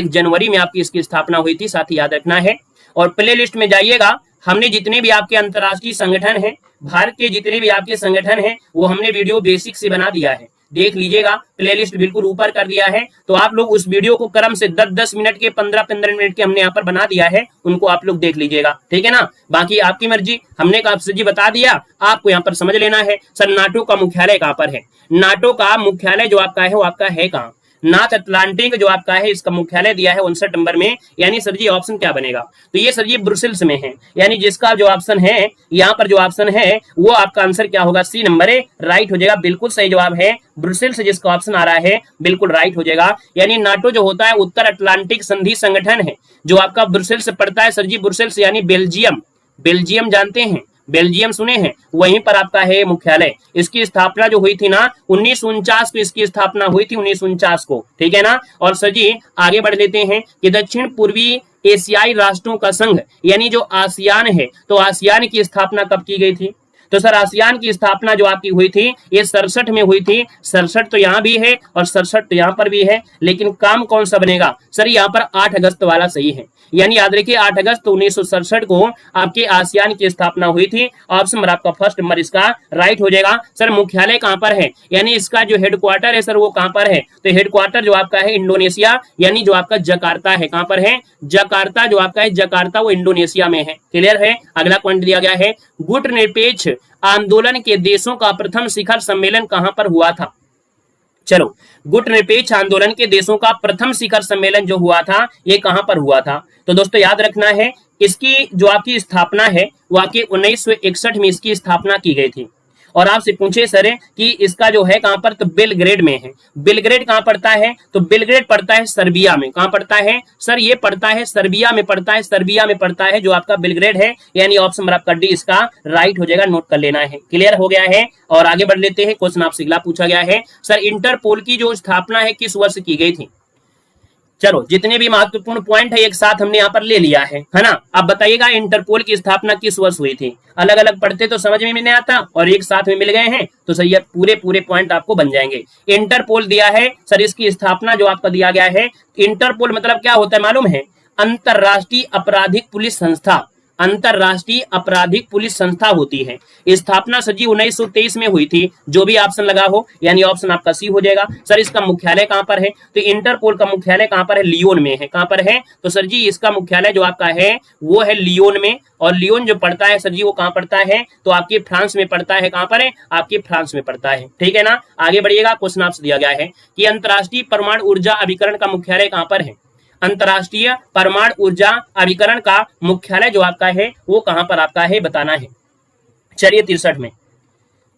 जनवरी में आपकी इसकी स्थापना हुई थी, साथ ही याद रखना है। और प्ले लिस्ट में जाइएगा, हमने जितने भी आपके अंतर्राष्ट्रीय संगठन हैं, भारत के जितने भी आपके संगठन हैं, वो हमने वीडियो बेसिक से बना दिया है, देख लीजिएगा। प्लेलिस्ट बिल्कुल ऊपर कर दिया है, तो आप लोग उस वीडियो को क्रम से 10-10 मिनट के 15-15 मिनट के हमने यहाँ पर बना दिया है, उनको आप लोग देख लीजिएगा, ठीक है ना। बाकी आपकी मर्जी, हमने आपसे जी बता दिया, आपको यहाँ पर समझ लेना है। सर नाटो का मुख्यालय कहाँ पर है? नाटो का मुख्यालय जो आपका है वो आपका है कहाँ? नॉर्थ अटलांटिक जो आपका है इसका मुख्यालय दिया है 59 नंबर में, यानी सर जी ऑप्शन क्या बनेगा? तो ये सर जी ब्रुसेल्स में है, यानी जिसका जो ऑप्शन है यहाँ पर जो ऑप्शन है वो आपका आंसर क्या होगा? सी नंबर है, राइट हो जाएगा। बिल्कुल सही जवाब है ब्रुसेल्स, जिसका ऑप्शन आ रहा है बिल्कुल राइट हो जाएगा। यानी नाटो जो होता है उत्तर अटलांटिक संधि संगठन है, जो आपका ब्रुसेल्स पड़ता है सर जी। ब्रुसेल्स यानी बेल्जियम, बेल्जियम जानते हैं, बेल्जियम सुने हैं, वहीं पर आपका है मुख्यालय। इसकी स्थापना जो हुई थी ना 1949 को इसकी स्थापना हुई थी, 1949 को, ठीक है ना। और सर जी आगे बढ़ लेते हैं कि दक्षिण पूर्वी एशियाई राष्ट्रों का संघ यानी जो आसियान है, तो आसियान की स्थापना कब की गई थी? तो सर आसियान की स्थापना जो आपकी हुई थी ये 67 में हुई थी। 67 तो यहाँ भी है और 67 तो यहाँ पर भी है, लेकिन काम कौन सा बनेगा? सर यहाँ पर 8 अगस्त वाला सही है, यानी याद रखिए 8 अगस्त 1967 को आपके आसियान की स्थापना हुई थी। ऑप्शन नंबर आपका फर्स्ट नंबर इसका राइट हो जाएगा। सर मुख्यालय कहाँ पर है, यानी इसका जो हेडक्वार्टर है सर वो कहाँ पर है? तो हेडक्वार्टर जो आपका है इंडोनेशिया, यानी जो आपका जकार्ता है, कहाँ पर है? जकार्ता जो आपका है, जकार्ता वो इंडोनेशिया में है। क्लियर है। अगला पॉइंट दिया गया है, गुटनिरपेक्ष आंदोलन के देशों का प्रथम शिखर सम्मेलन कहां पर हुआ था? चलो, गुटनिरपेक्ष आंदोलन के देशों का प्रथम शिखर सम्मेलन जो हुआ था ये कहां पर हुआ था? तो दोस्तों याद रखना है इसकी जो आपकी स्थापना है वो आपकी 1961 में इसकी स्थापना की गई थी। और आपसे पूछे सर कि इसका जो है कहां पर? तो बेलग्रेड में है। बेलग्रेड कहां पड़ता है? तो बेलग्रेड पड़ता है सर्बिया में। कहां पड़ता है सर? ये पड़ता है सर्बिया में, पड़ता है सर्बिया में पड़ता है जो आपका बेलग्रेड है, यानी ऑप्शन नंबर आपका डी इसका राइट हो जाएगा, नोट कर लेना है। क्लियर हो गया है। और आगे बढ़ लेते हैं, क्वेश्चन आपसे अगला पूछा गया है, सर इंटरपोल की जो स्थापना है किस वर्ष की गई थी? चलो, जितने भी महत्वपूर्ण पॉइंट है एक साथ हमने यहाँ पर ले लिया है ना। अब बताइएगा इंटरपोल की स्थापना किस वर्ष हुई थी? अलग अलग पढ़ते तो समझ में नहीं आता, और एक साथ में मिल गए हैं तो सही है, पूरे पूरे पॉइंट आपको बन जाएंगे। इंटरपोल दिया है सर, इसकी स्थापना जो आपका दिया गया है, इंटरपोल मतलब क्या होता है मालूम है? अंतरराष्ट्रीय आपराधिक पुलिस संस्था, अंतरराष्ट्रीय आपराधिक पुलिस संस्था होती है। स्थापना सर जी 1923 में हुई थी, जो भी ऑप्शन लगा हो, यानी ऑप्शन आपका सी हो जाएगा। सर इसका मुख्यालय कहां पर है? तो इंटरपोल का मुख्यालय कहां पर है? लियोन में है। कहां पर है? तो सर जी इसका मुख्यालय जो आपका है वो है लियोन में। और लियोन जो पड़ता है सर जी वो कहां पड़ता है? तो आपके फ्रांस में पड़ता है। कहां पर है? आपके फ्रांस में पड़ता है, ठीक है ना। आगे बढ़िएगा, क्वेश्चन आपसे दिया गया है कि अंतरराष्ट्रीय परमाणु ऊर्जा अभिकरण का मुख्यालय कहां पर है? अंतरराष्ट्रीय परमाणु ऊर्जा अभिकरण का मुख्यालय जो आपका है वो कहां पर आपका है बताना है। चलिए 63 में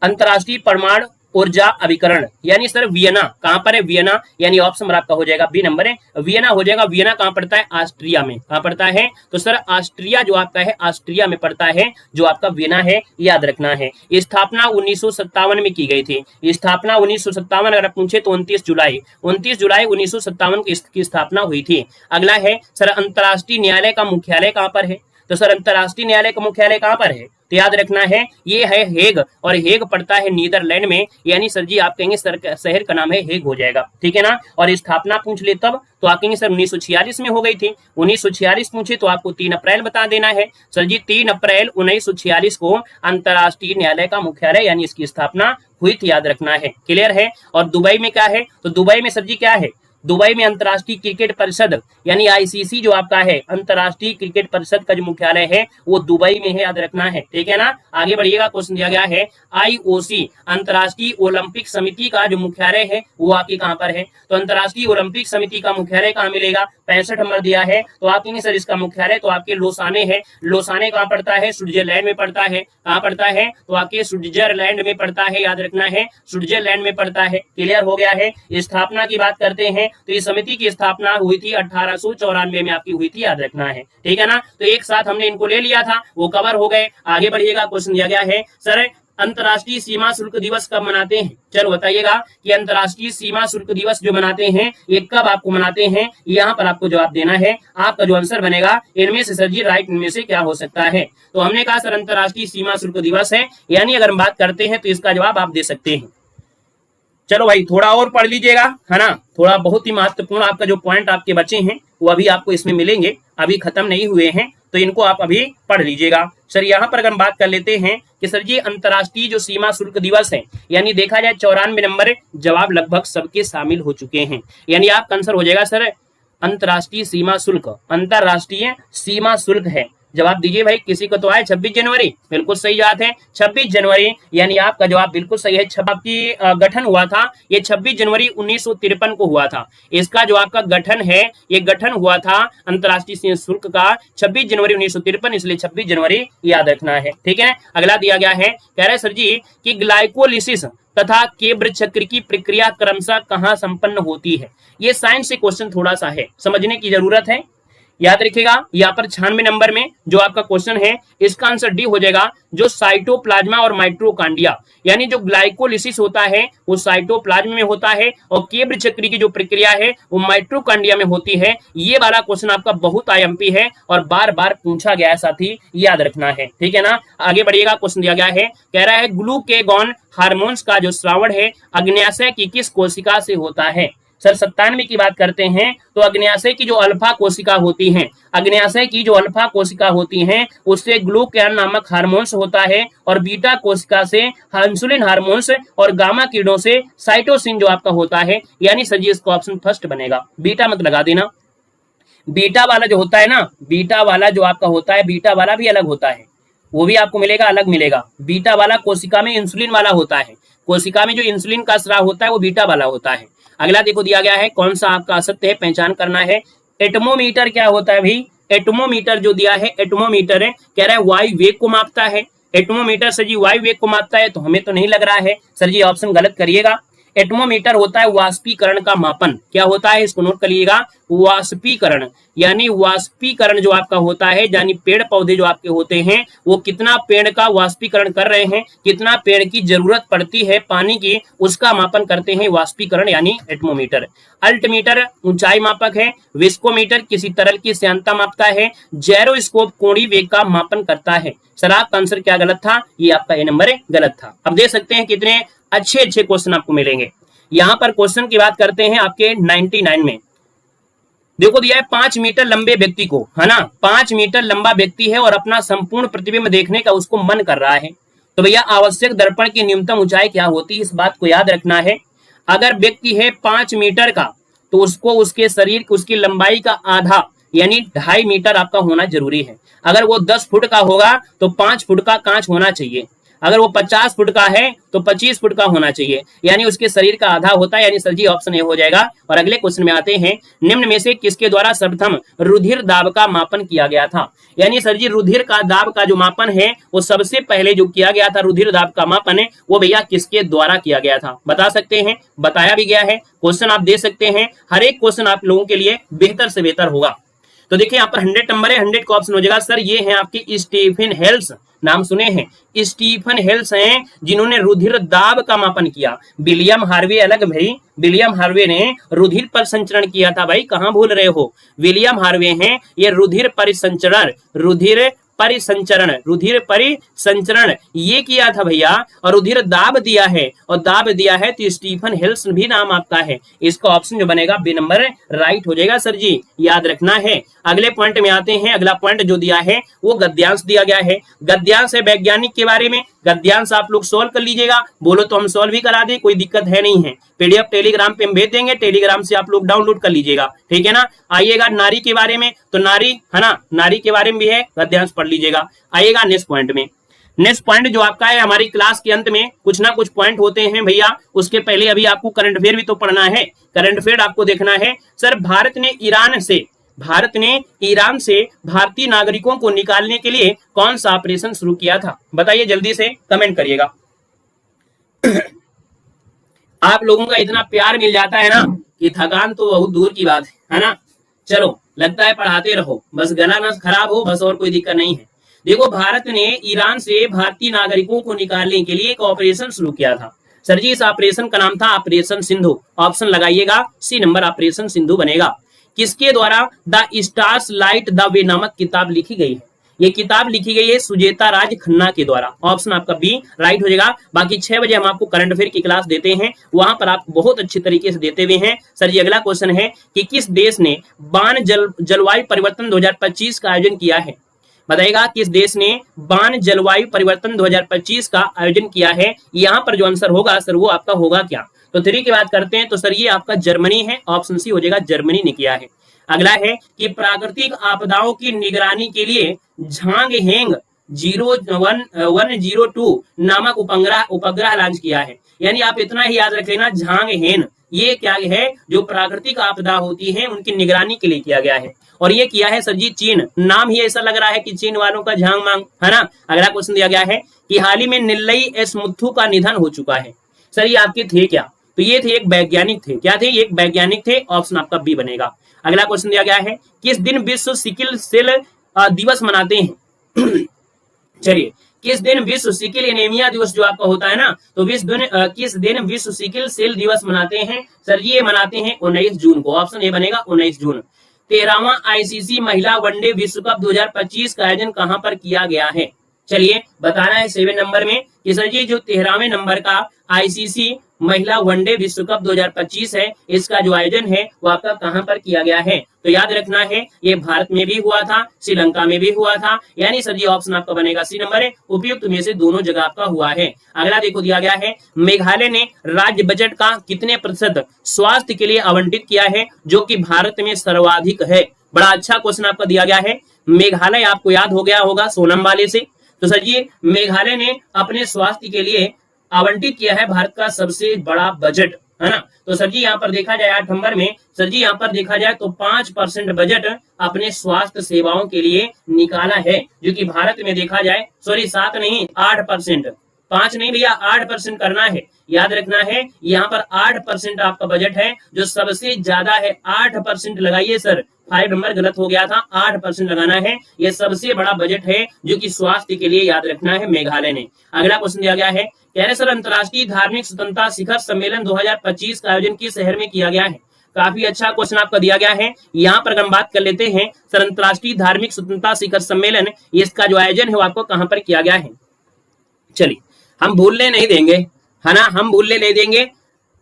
अंतरराष्ट्रीय परमाणु ऊर्जा अभिकरण यानी सर वियना, कहां पर है? वियना, यानी ऑप्शन नंबर आपका हो जाएगा बी नंबर है, वियना हो जाएगा। वियना कहां पड़ता है? ऑस्ट्रिया में। कहां पड़ता है? तो सर ऑस्ट्रिया जो आपका है ऑस्ट्रिया में पड़ता है, जो आपका वियना है, याद रखना है। स्थापना 1957 में की गई थी। स्थापना 1957 अगर पूछे तो 29 जुलाई 1957 की स्थापना हुई थी। अगला है सर अंतरराष्ट्रीय न्यायालय का मुख्यालय कहां पर है? तो सर अंतरराष्ट्रीय न्यायालय का मुख्यालय कहां पर है? तो याद रखना है ये है हेग, और हेग पड़ता है नीदरलैंड में, यानी सर जी आप कहेंगे शहर का नाम है हेग हो जाएगा, ठीक है ना। और स्थापना पूछ ले तब तो आप कहेंगे सर 1946 में हो गई थी। 1946 पूछे तो आपको 3 अप्रैल बता देना है। सर जी 3 अप्रैल 1946 को अंतरराष्ट्रीय न्यायालय का मुख्यालय यानी इसकी स्थापना हुई थी, याद रखना है। क्लियर है। और दुबई में क्या है? तो दुबई में सर जी क्या है? दुबई में अंतरराष्ट्रीय क्रिकेट परिषद यानी आईसीसी जो आपका है अंतरराष्ट्रीय क्रिकेट परिषद का जो मुख्यालय है वो दुबई में है, याद रखना है, ठीक है ना। आगे बढ़िएगा, क्वेश्चन दिया गया है आईओसी अंतरराष्ट्रीय ओलंपिक समिति का जो मुख्यालय है वो आपके कहां पर है? तो अंतरराष्ट्रीय ओलंपिक समिति का मुख्यालय कहां मिलेगा? 65 नंबर दिया है। तो आप कहेंगे सर इसका मुख्यालय तो आपके लोसाने है। लोसाने कहां पड़ता है? स्विट्जरलैंड में पड़ता है। कहां पड़ता है? तो आपके स्विट्जरलैंड में पड़ता है, याद रखना है, स्विट्जरलैंड में पड़ता है। क्लियर हो गया है। स्थापना की बात करते हैं तो इस समिति की स्थापना हुई थी 1894 में आपकी हुई थी, याद रखना है, ठीक है ना। तो एक साथ हमने इनको ले लिया था, वो कवर हो गए। आगे बढ़िएगा, क्वेश्चन दिया गया है सर अंतर्राष्ट्रीय सीमा शुल्क दिवस कब मनाते हैं? चलो बताइएगा कि अंतर्राष्ट्रीय सीमा शुल्क दिवस जो मनाते हैं ये कब आपको मनाते हैं, यहाँ पर आपको जवाब देना है। आपका जो आंसर बनेगा इनमें से सर जी राइट इनमें से क्या हो सकता है? तो हमने कहा सर अंतर्राष्ट्रीय सीमा शुल्क दिवस है, यानी अगर हम बात करते हैं तो इसका जवाब आप दे सकते हैं। चलो भाई थोड़ा और पढ़ लीजिएगा, है ना, थोड़ा बहुत ही महत्वपूर्ण आपका जो पॉइंट आपके बचे हैं वो अभी आपको इसमें मिलेंगे, अभी खत्म नहीं हुए हैं, तो इनको आप अभी पढ़ लीजिएगा। सर यहाँ पर अगर हम बात कर लेते हैं कि सर जी अंतर्राष्ट्रीय जो सीमा शुल्क दिवस है, यानी देखा जाए 94 नंबर जवाब लगभग सबके शामिल हो चुके हैं, यानी आपका आंसर हो जाएगा सर अंतर्राष्ट्रीय सीमा शुल्क, अंतर्राष्ट्रीय सीमा शुल्क है। जवाब दीजिए भाई, किसी को तो आए 26 जनवरी, बिल्कुल सही बात है 26 जनवरी, यानी आपका जवाब बिल्कुल सही है। आपकी गठन हुआ था ये 26 जनवरी 1953 को हुआ था। इसका जो आपका गठन है ये गठन हुआ था अंतर्राष्ट्रीय सीमा शुल्क का 26 जनवरी 1953, इसलिए 26 जनवरी याद रखना है, ठीक है। अगला दिया गया है, कह रहे सर जी कि ग्लाइकोलिसिस तथा केब्र चक्र की प्रक्रिया क्रमशः कहाँ संपन्न होती है? ये साइंस से क्वेश्चन थोड़ा सा है, समझने की जरूरत है, याद रखिएगा। यहाँ पर 96 नंबर में जो आपका क्वेश्चन है इसका आंसर डी हो जाएगा, जो साइटोप्लाज्मा और माइटोकॉन्ड्रिया, यानी जो ग्लाइकोलिसिस होता है वो साइटोप्लाज्म में होता है और केब्र चक्र की जो प्रक्रिया है वो माइटोकॉन्ड्रिया में होती है। ये वाला क्वेश्चन आपका बहुत आईएमपी है और बार बार पूछा गया है, साथी याद रखना है, ठीक है ना। आगे बढ़िएगा, क्वेश्चन दिया गया है, कह रहा है ग्लूकेगॉन हार्मोन्स का जो स्रावण है अग्न्याशय की किस कोशिका से होता है? सर 97 की बात करते हैं तो अग्न्याशय की जो अल्फा कोशिका होती हैं, अग्न्याशय की जो अल्फा कोशिका होती हैं उससे ग्लूकैन नामक हार्मोन्स होता है और बीटा कोशिका से इंसुलिन हार्मोन्स और गामा किरणों से साइटोसिन जो आपका होता है, यानी सर जी इसका ऑप्शन फर्स्ट बनेगा। बीटा मत लगा देना, बीटा वाला जो होता है ना, बीटा वाला जो आपका होता है, बीटा वाला भी अलग होता है, वो भी आपको मिलेगा, अलग मिलेगा। बीटा वाला कोशिका में इंसुलिन वाला होता है, कोशिका में जो इंसुलिन का स्राव होता है वो बीटा वाला होता है। अगला देखो दिया गया है, कौन सा आपका असत्य है पहचान करना है। एटमोमीटर क्या होता है भाई? एटमोमीटर जो दिया है, एटमोमीटर है, कह रहा है वायु वेग को मापता है। एटमोमीटर सर जी वायु वेग को मापता है, तो हमें तो नहीं लग रहा है सर जी, ऑप्शन गलत करिएगा। एटमोमीटर होता है वाष्पीकरण का मापन। क्या होता है इसको नोट कर लीजिएगा, वाष्पीकरण, यानी वाष्पीकरण जो आपका होता है, यानी पेड़ पौधे जो आपके होते हैं वो कितना पेड़ का वाष्पीकरण कर रहे हैं, कितना पेड़ की जरूरत पड़ती है पानी की, उसका मापन करते हैं वाष्पीकरण यानी एटमोमीटर। अल्टीमीटर ऊंचाई मापक है। विस्कोमीटर किसी तरल की श्यानता मापता है। जैरोस्कोप कोणीय वेग का मापन करता है। सर आपका आंसर क्या गलत था? ये आपका ए नंबर गलत था। अब देख सकते हैं कितने अच्छे अच्छे क्वेश्चन आपको मिलेंगे। यहां पर क्वेश्चन की बात करते हैं आपके 99 में, देखो दिया है 5 मीटर लंबे व्यक्ति को, है ना, 5 मीटर लंबा व्यक्ति है और अपना संपूर्ण प्रतिबिंब देखने का उसको मन कर रहा है, तो भैया आवश्यक दर्पण की न्यूनतम ऊंचाई क्या होती है? इस बात को याद रखना है। अगर व्यक्ति है 5 मीटर का तो उसको उसके शरीर उसकी लंबाई का आधा यानी 2.5 मीटर आपका होना जरूरी है। अगर वो 10 फुट का होगा तो 5 फुट का कांच होना चाहिए। अगर वो 50 फुट का है तो 25 फुट का होना चाहिए, यानी उसके शरीर का आधा होता है, यानी सर जी ऑप्शन ए हो जाएगा। और अगले क्वेश्चन में आते हैं, निम्न में से किसके द्वारा सर्वप्रथम रुधिर दाब का मापन किया गया था? यानी सर जी रुधिर का दाब का जो मापन है वो सबसे पहले जो किया गया था, रुधिर दाब का मापन है वो भैया किसके द्वारा किया गया था? बता सकते हैं, बताया भी गया है, क्वेश्चन आप दे सकते हैं। हर एक क्वेश्चन आप लोगों के लिए बेहतर से बेहतर होगा। तो देखिए यहाँ पर 100 नंबर है, 100 का ऑप्शन हो जाएगा। सर ये है आपके स्टीफन हेल्स, नाम सुने हैं? स्टीफन हेल्स हैं जिन्होंने रुधिर दाब का मापन किया। विलियम हार्वे अलग भाई, विलियम हार्वे ने रुधिर परिसंचरण किया था भाई, कहां भूल रहे हो? विलियम हार्वे हैं ये रुधिर परिसंचरण, रुधिर परिसंचरण ये किया था भैया, और रुधिर दाब दिया है, और दाब दिया है तो स्टीफन हेल्स भी नाम आपका है। इसका ऑप्शन जो बनेगा बी नंबर राइट हो जाएगा सर जी, याद रखना है। अगले पॉइंट में आते हैं। अगला पॉइंट जो दिया है वो गद्यांश दिया गया है। गद्यांश है वैज्ञानिक के बारे में। गद्यांश आप लोग सोल्व कर लीजिएगा, बोलो तो हम सोल्व भी करा दें, कोई दिक्कत है नहीं है। पीडीएफ टेलीग्राम पे हम भेज देंगे, टेलीग्राम से आप लोग डाउनलोड कर लीजिएगा, ठीक है ना। आइएगा नारी के बारे में, तो नारी है ना, नारी के बारे में भी है, गद्यांश पढ़ लीजिएगा। आइएगा नेक्स्ट पॉइंट में। नेक्स्ट पॉइंट जो आपका है, हमारी क्लास के अंत में कुछ ना कुछ पॉइंट होते हैं भैया, उसके पहले अभी आपको करंट अफेयर भी तो पढ़ना है। करंट अफेयर आपको देखना है। सर भारत ने ईरान से भारतीय नागरिकों को निकालने के लिए कौन सा ऑपरेशन शुरू किया था? बताइए जल्दी से, कमेंट करिएगा। आप लोगों का इतना प्यार मिल जाता है ना कि थकान तो बहुत दूर की बात है ना। चलो लगता है पढ़ाते रहो, बस गला ना खराब हो, बस और कोई दिक्कत नहीं है। देखो भारत ने ईरान से भारतीय नागरिकों को निकालने के लिए एक ऑपरेशन शुरू किया था। सर जी इस ऑपरेशन का नाम था ऑपरेशन सिंधु। ऑप्शन लगाइएगा सी नंबर, ऑपरेशन सिंधु बनेगा। किसके द्वारा the stars light the way नामक किताब लिखी गई है? ये किताब लिखी गई है सुजेता राज खन्ना के द्वारा। ऑप्शन आपका बी राइट हो जाएगा। बाकी 6 बजे हम आपको करंट अफेयर की क्लास देते हैं, वहां पर आप बहुत अच्छी तरीके से देते हुए हैं। सर जी अगला क्वेश्चन है कि किस देश ने बान जलवायु परिवर्तन 2025 का आयोजन किया है? बताइएगा किस देश ने बान जलवायु परिवर्तन 2025 का आयोजन किया है? यहाँ पर जो आंसर होगा सर वो आपका होगा क्या? तो 3 की बात करते हैं तो सर ये आपका जर्मनी है। ऑप्शन सी हो जाएगा, जर्मनी ने किया है। अगला है कि प्राकृतिक आपदाओं की निगरानी के लिए झांग हेंग 102 नामक उपग्रह लॉन्च किया है। यानी आप इतना ही याद रख लेना, झांग हेन ये क्या है, जो प्राकृतिक आपदा होती है उनकी निगरानी के लिए किया गया है। और ये किया है सर जी चीन। नाम ही ऐसा लग रहा है कि चीन वालों का झांग मांग है ना। अगला क्वेश्चन दिया गया है कि हाल ही में निल्लई एस मुथु का निधन हो चुका है। सर ये आपके थे क्या? तो ये थे एक वैज्ञानिक थे। क्या थे? एक वैज्ञानिक थे। ऑप्शन आपका बी बनेगा। अगला क्वेश्चन दिया गया है किस दिन विश्व सिकिल सेल दिवस मनाते हैं? चलिए किस दिन विश्व सिकिल एनीमिया दिवस जो आपका होता है ना, तो किस दिन विश्व सिकिल सेल दिवस मनाते हैं? सर ये मनाते हैं 19 जून को। ऑप्शन ए बनेगा 19 जून। 13वां आईसीसी महिला वनडे विश्व कप 2025 का आयोजन कहां पर किया गया है? चलिए बताना है 7 नंबर में कि सर जी जो 13वें नंबर का आईसीसी महिला वनडे विश्व कप 2025 है, इसका जो आयोजन है वो आपका कहां पर किया गया है? तो याद रखना है ये भारत में भी हुआ था, श्रीलंका में भी हुआ था। यानी सर जी ऑप्शन आपका बनेगा सी नंबर है। उपयुक्त में से दोनों जगह आपका हुआ है। अगला देखो दिया गया है मेघालय ने राज्य बजट का कितने प्रतिशत स्वास्थ्य के लिए आवंटित किया है, जो कि भारत में सर्वाधिक है? बड़ा अच्छा क्वेश्चन आपका दिया गया है। मेघालय आपको याद हो गया होगा सोनम वाले से। तो सर जी मेघालय ने अपने स्वास्थ्य के लिए आवंटित किया है भारत का सबसे बड़ा बजट, है ना। तो सर जी यहाँ पर देखा जाए 8 नंबर में, सर जी यहाँ पर देखा जाए तो 5% बजट अपने स्वास्थ्य सेवाओं के लिए निकाला है, जो कि भारत में देखा जाए 7 नहीं 8%, 5 नहीं भैया 8% करना है। याद रखना है यहाँ पर 8% आपका बजट है जो सबसे ज्यादा है। 8% लगाइए सर, 5 नंबर गलत हो गया था, 8% लगाना है। यह सबसे बड़ा बजट है जो कि स्वास्थ्य के लिए याद रखना है मेघालय ने। अगला क्वेश्चन दिया गया है कह रहे सर अंतर्राष्ट्रीय धार्मिक स्वतंत्रता शिखर सम्मेलन 2025 का आयोजन किस शहर में किया गया है? काफी अच्छा क्वेश्चन आपका दिया गया है। यहाँ पर हम बात कर लेते हैं सर अंतर्राष्ट्रीय धार्मिक स्वतंत्रता शिखर सम्मेलन, इसका जो आयोजन है वो आपको कहां पर किया गया है? चलिए हम भूलने नहीं देंगे, है ना, हम भूलने नहीं देंगे।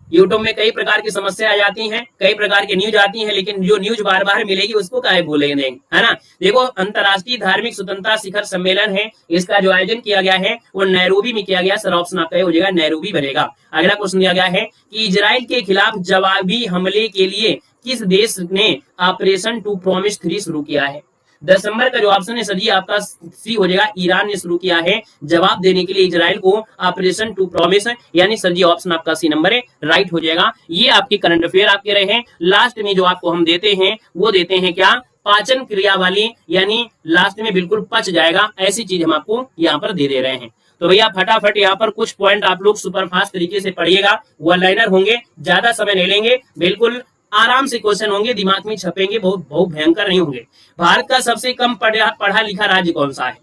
यूट्यूब में कई प्रकार की समस्या आ जाती हैं, कई प्रकार की न्यूज आती हैं, लेकिन जो न्यूज बार बार मिलेगी उसको काहे भूलेंगे, है ना। देखो अंतर्राष्ट्रीय धार्मिक स्वतंत्रता शिखर सम्मेलन है, इसका जो आयोजन किया गया है वो नैरोबी में किया गया। सर ऑप्शन आपका हो जाएगा नैरोबी बनेगा। अगला क्वेश्चन दिया गया है कि इजराइल के खिलाफ जवाबी हमले के लिए किस देश ने ऑपरेशन टू प्रॉमिस 3 शुरू किया है? 10 नंबर का जो ऑप्शन है सर जी आपका सी हो जाएगा, ईरान ने शुरू किया है जवाब देने के लिए इजराइल को ऑपरेशन टू प्रॉमिस, यानी सर जी ऑप्शन आपका सी नंबर है, राइट हो जाएगा। ये आपके करंट अफेयर आपके रहे हैं। लास्ट में जो आपको हम देते हैं वो देते हैं क्या? पाचन क्रिया वाली, यानी लास्ट में बिल्कुल पच जाएगा ऐसी चीज हम आपको यहाँ पर दे रहे हैं। तो भैया फटाफट यहाँ पर कुछ पॉइंट आप लोग सुपरफास्ट तरीके से पढ़िएगा, वन लाइनर होंगे, ज्यादा समय नहीं लेंगे, बिल्कुल आराम से क्वेश्चन होंगे, दिमाग में छपेंगे, बहुत भयंकर नहीं होंगे। भारत का सबसे कम पढ़ा लिखा राज्य कौन सा है?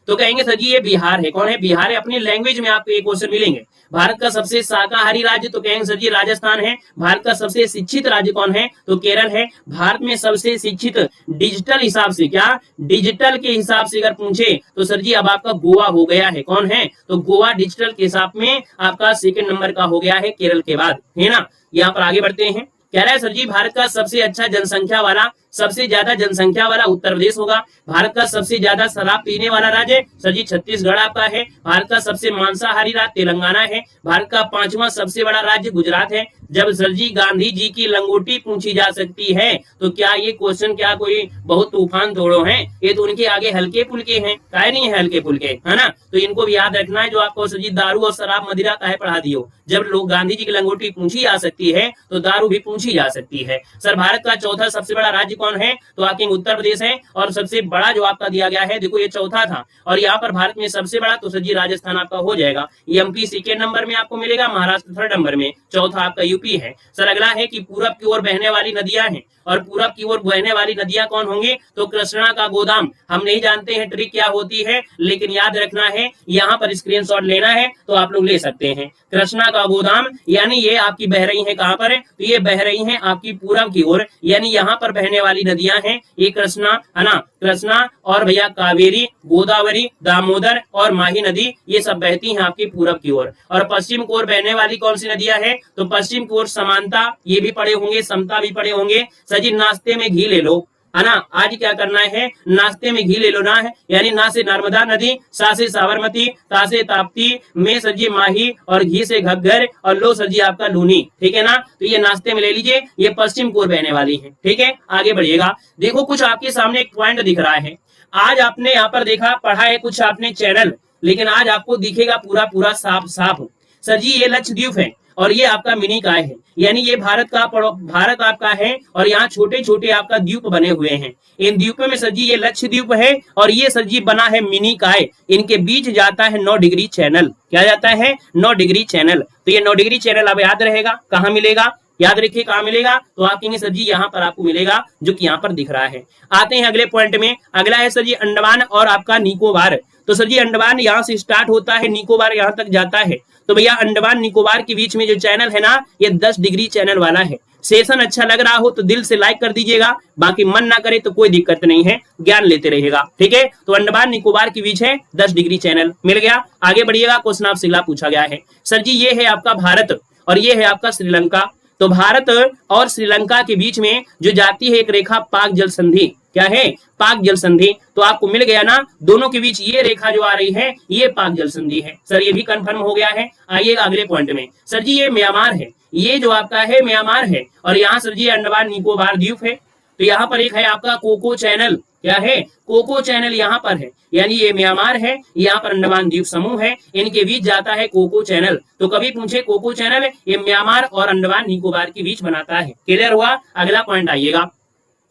तो कहेंगे सर जी ये बिहार है। कौन है? बिहार है। अपनी लैंग्वेज में आपको ये क्वेश्चन मिलेंगे। भारत का सबसे शाकाहारी राज्य, तो कहेंगे सर जी राजस्थान है। भारत का सबसे शिक्षित राज्य कौन है? तो केरल है। भारत में सबसे शिक्षित डिजिटल हिसाब से, क्या डिजिटल के हिसाब से अगर पूछे तो सर जी अब आपका गोवा हो गया है। कौन है? तो गोवा डिजिटल के हिसाब में आपका 2nd नंबर का हो गया है केरल के बाद, है ना। यहाँ पर आगे बढ़ते हैं। कह रहा है सर जी भारत का सबसे अच्छा जनसंख्या वाला, सबसे ज्यादा जनसंख्या वाला उत्तर प्रदेश होगा। भारत का सबसे ज्यादा शराब पीने वाला राज्य सर जी छत्तीसगढ़ आपका है। भारत का सबसे मांसाहारी राज्य तेलंगाना है। भारत का 5वां सबसे बड़ा राज्य गुजरात है। जब सर जी गांधी जी की लंगोटी पूछी जा सकती है तो क्या ये क्वेश्चन क्या कोई बहुत तूफान तोड़ो हैं? ये तो उनके आगे हल्के फुल्के हैं, काहे नहीं है हल्के फुल्के, है ना। तो इनको भी याद रखना है। जो आपको सर जी दारू और शराब मदिरा काहे पढ़ा दियो? जब लोग गांधी जी की लंगोटी पूछी जा सकती है तो दारू भी पूछी जा सकती है। सर भारत का 4था सबसे बड़ा राज्य कौन है, तो आपके उत्तर प्रदेश है। और सबसे बड़ा जो आपका दिया गया है, देखो ये चौथा था, और यहाँ पर भारत में सबसे बड़ा तो सर जी राजस्थान आपका हो जाएगा। एमपी सेकेंड नंबर में आपको मिलेगा, महाराष्ट्र थर्ड नंबर में, चौथा आपका यूपी है। सर अगला है कि पूरब की ओर बहने वाली नदियां हैं, और पूरब की ओर बहने वाली नदियां कौन होंगी, तो कृष्णा का गोदाम। हम नहीं जानते हैं ट्रिक क्या होती है, लेकिन याद रखना है, यहाँ पर स्क्रीनशॉट लेना है तो आप लोग ले सकते हैं। कृष्णा का गोदाम यानी ये आपकी बह रही है कहां पर है, तो ये बह रही है आपकी पूरब की ओर, यानी यहाँ पर बहने वाली नदियां हैं ये कृष्णा है ना, कृष्णा और भैया कावेरी, गोदावरी, दामोदर और माही नदी, ये सब बहती हैं आपकी पूरब की ओर। और पश्चिम की ओर बहने वाली कौन सी नदियां हैं, तो पश्चिम की ओर समानता, ये भी पढ़े होंगे, समता भी पढ़े होंगे। सजी नाश्ते में घी ले लो, है ना, आज क्या करना है, नाश्ते में घी ले लो ना है, यानी ना से नर्मदा नदी, सा से साबरमती, ता से ताप्ती, में सर जी माही, और घी से घग्गर, और लो सर जी आपका लूनी, ठीक है ना। तो ये नाश्ते में ले लीजिए, ये पश्चिम की ओर बहने वाली है, ठीक है। आगे बढ़िएगा, देखो कुछ आपके सामने एक पॉइंट दिख रहा है। आज आपने यहाँ पर देखा, पढ़ा है कुछ आपने चैनल, लेकिन आज आपको दिखेगा पूरा पूरा साफ साफ। सर जी ये लक्षद्वीप है, और ये आपका मिनी काय है, यानी ये भारत आपका है, और यहाँ छोटे छोटे आपका द्वीप बने हुए हैं। इन द्वीपों में सर जी ये लक्षद्वीप है, और ये सर जी बना है मिनी काय। इनके बीच जाता है 9 डिग्री चैनल। क्या जाता है, 9 डिग्री चैनल। तो ये 9 डिग्री चैनल अब याद रहेगा, कहाँ मिलेगा, याद रखिए कहाँ मिलेगा, तो आप कहेंगे सर जी यहाँ पर आपको मिलेगा, जो कि यहाँ पर दिख रहा है। आते हैं अगले पॉइंट में, अगला है सर जी अंडमान और आपका निकोबार। तो सर जी अंडमान यहाँ से स्टार्ट होता है, निकोबार यहाँ तक जाता है। तो भैया अंडमान निकोबार के बीच में जो चैनल है ना, ये 10 डिग्री चैनल वाला है। सेशन अच्छा लग रहा हो तो दिल से लाइक कर दीजिएगा, बाकी मन ना करे तो कोई दिक्कत नहीं है, ज्ञान लेते रहेगा, ठीक है। तो अंडमान निकोबार के बीच है 10 डिग्री चैनल, मिल गया। आगे बढ़िएगा, क्वेश्चन आपसे अगला पूछा गया है, सर जी ये है आपका भारत और ये है आपका श्रीलंका। तो भारत और श्रीलंका के बीच में जो जाती है एक रेखा, पाक जल संधि, क्या है, पाक जल संधि। तो आपको मिल गया ना, दोनों के बीच ये रेखा जो आ रही है ये पाक जल संधि है। सर ये भी कंफर्म हो गया है। आइएगा अगले पॉइंट में, सर जी ये म्यांमार है, ये जो आपका है म्यांमार है, और यहाँ सर जी अंडमान निकोबार द्वीप है। तो यहाँ पर एक है आपका कोको चैनल, क्या है, कोको चैनल यहाँ पर है, यानी ये म्यांमार है, यहाँ पर अंडमान द्वीप समूह है, इनके बीच जाता है कोको चैनल। तो कभी पूछे कोको चैनल, ये म्यांमार और अंडमान निकोबार के बीच बनाता है। क्लियर हुआ। अगला पॉइंट आइएगा,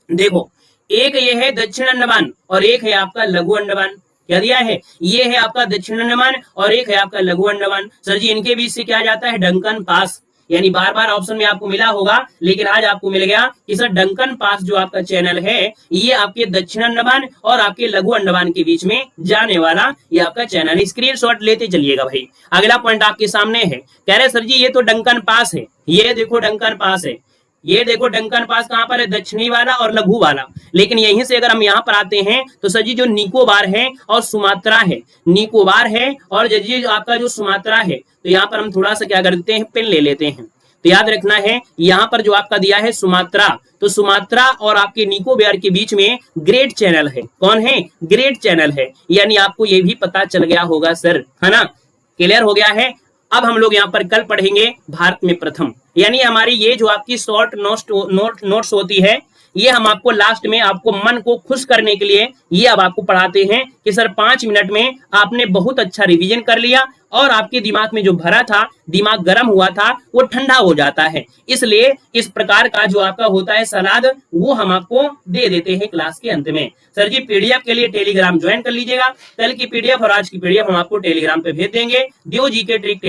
देखो एक ये है दक्षिण अंडमान और एक है आपका लघु अंडमान। क्या दिया है, ये है आपका दक्षिण अंडमान और एक है आपका लघु अंडमान। सर जी इनके बीच से क्या जाता है, डंकन पास। यानी बार बार ऑप्शन में आपको मिला होगा, लेकिन आज आपको मिल गया कि सर डंकन पास जो आपका चैनल है, ये आपके दक्षिण अंडमान और आपके लघु अंडमान के बीच में जाने वाला ये आपका चैनल है। स्क्रीनशॉट लेते चलिएगा भाई। अगला पॉइंट आपके सामने है, कह रहे सर जी ये तो डंकन पास है, ये देखो डंकन पास है, ये देखो डंकन पास कहां पर है, दक्षिणी वाला और लघु वाला। लेकिन यहीं से अगर हम यहाँ पर आते हैं तो सर जी जो निकोबार है और सुमात्रा है, निकोबार है और जी आपका जो सुमात्रा है, तो यहाँ पर हम थोड़ा सा क्या करते हैं, पेन ले लेते हैं। तो याद रखना है, यहाँ पर जो आपका दिया है सुमात्रा, तो सुमात्रा और आपके निकोबार के बीच में ग्रेट चैनल है। कौन है, ग्रेट चैनल है, यानी आपको ये भी पता चल गया होगा सर, है ना, क्लियर हो गया है। अब हम लोग यहाँ पर कल पढ़ेंगे भारत में प्रथम, यानी हमारी ये जो आपकी शॉर्ट नोट्स होती है, ये हम आपको लास्ट में आपको मन को खुश करने के लिए ये अब आपको पढ़ाते हैं कि सर 5 मिनट में आपने बहुत अच्छा रिवीजन कर लिया और आपके दिमाग में जो भरा था, दिमाग गर्म हुआ था, वो ठंडा हो जाता है। इसलिए इस प्रकार का जो आपका होता है सलाद, वो हम आपको दे देते हैं क्लास के अंत में। सर जी पीडीएफ के लिए टेलीग्राम ज्वाइन कर लीजिएगा, कल की पीडीएफ और आज की पीडीएफ हम आपको टेलीग्राम पे भेज देंगे। दियो जीके ट्रिक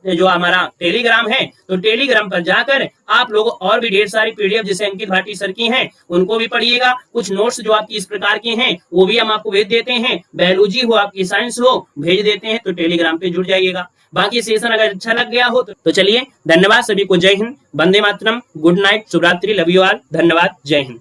जो हमारा टेलीग्राम है, तो टेलीग्राम पर जाकर आप लोग और भी ढेर सारी पीडीएफ जैसे अंकित भाटी सर की हैं, उनको भी पढ़िएगा। कुछ नोट्स जो आपकी इस प्रकार के हैं वो भी हम आपको भेज देते हैं। बायोलॉजी हो, आपकी साइंस हो, भेज देते हैं, तो टेलीग्राम पे जुड़ जाइएगा। बाकी सेशन अगर अच्छा लग गया हो तो चलिए, धन्यवाद सभी को, जय हिंद, वंदे मातरम, गुड नाइट, शुभरात्रि, लव यू ऑल, धन्यवाद, जय हिंद।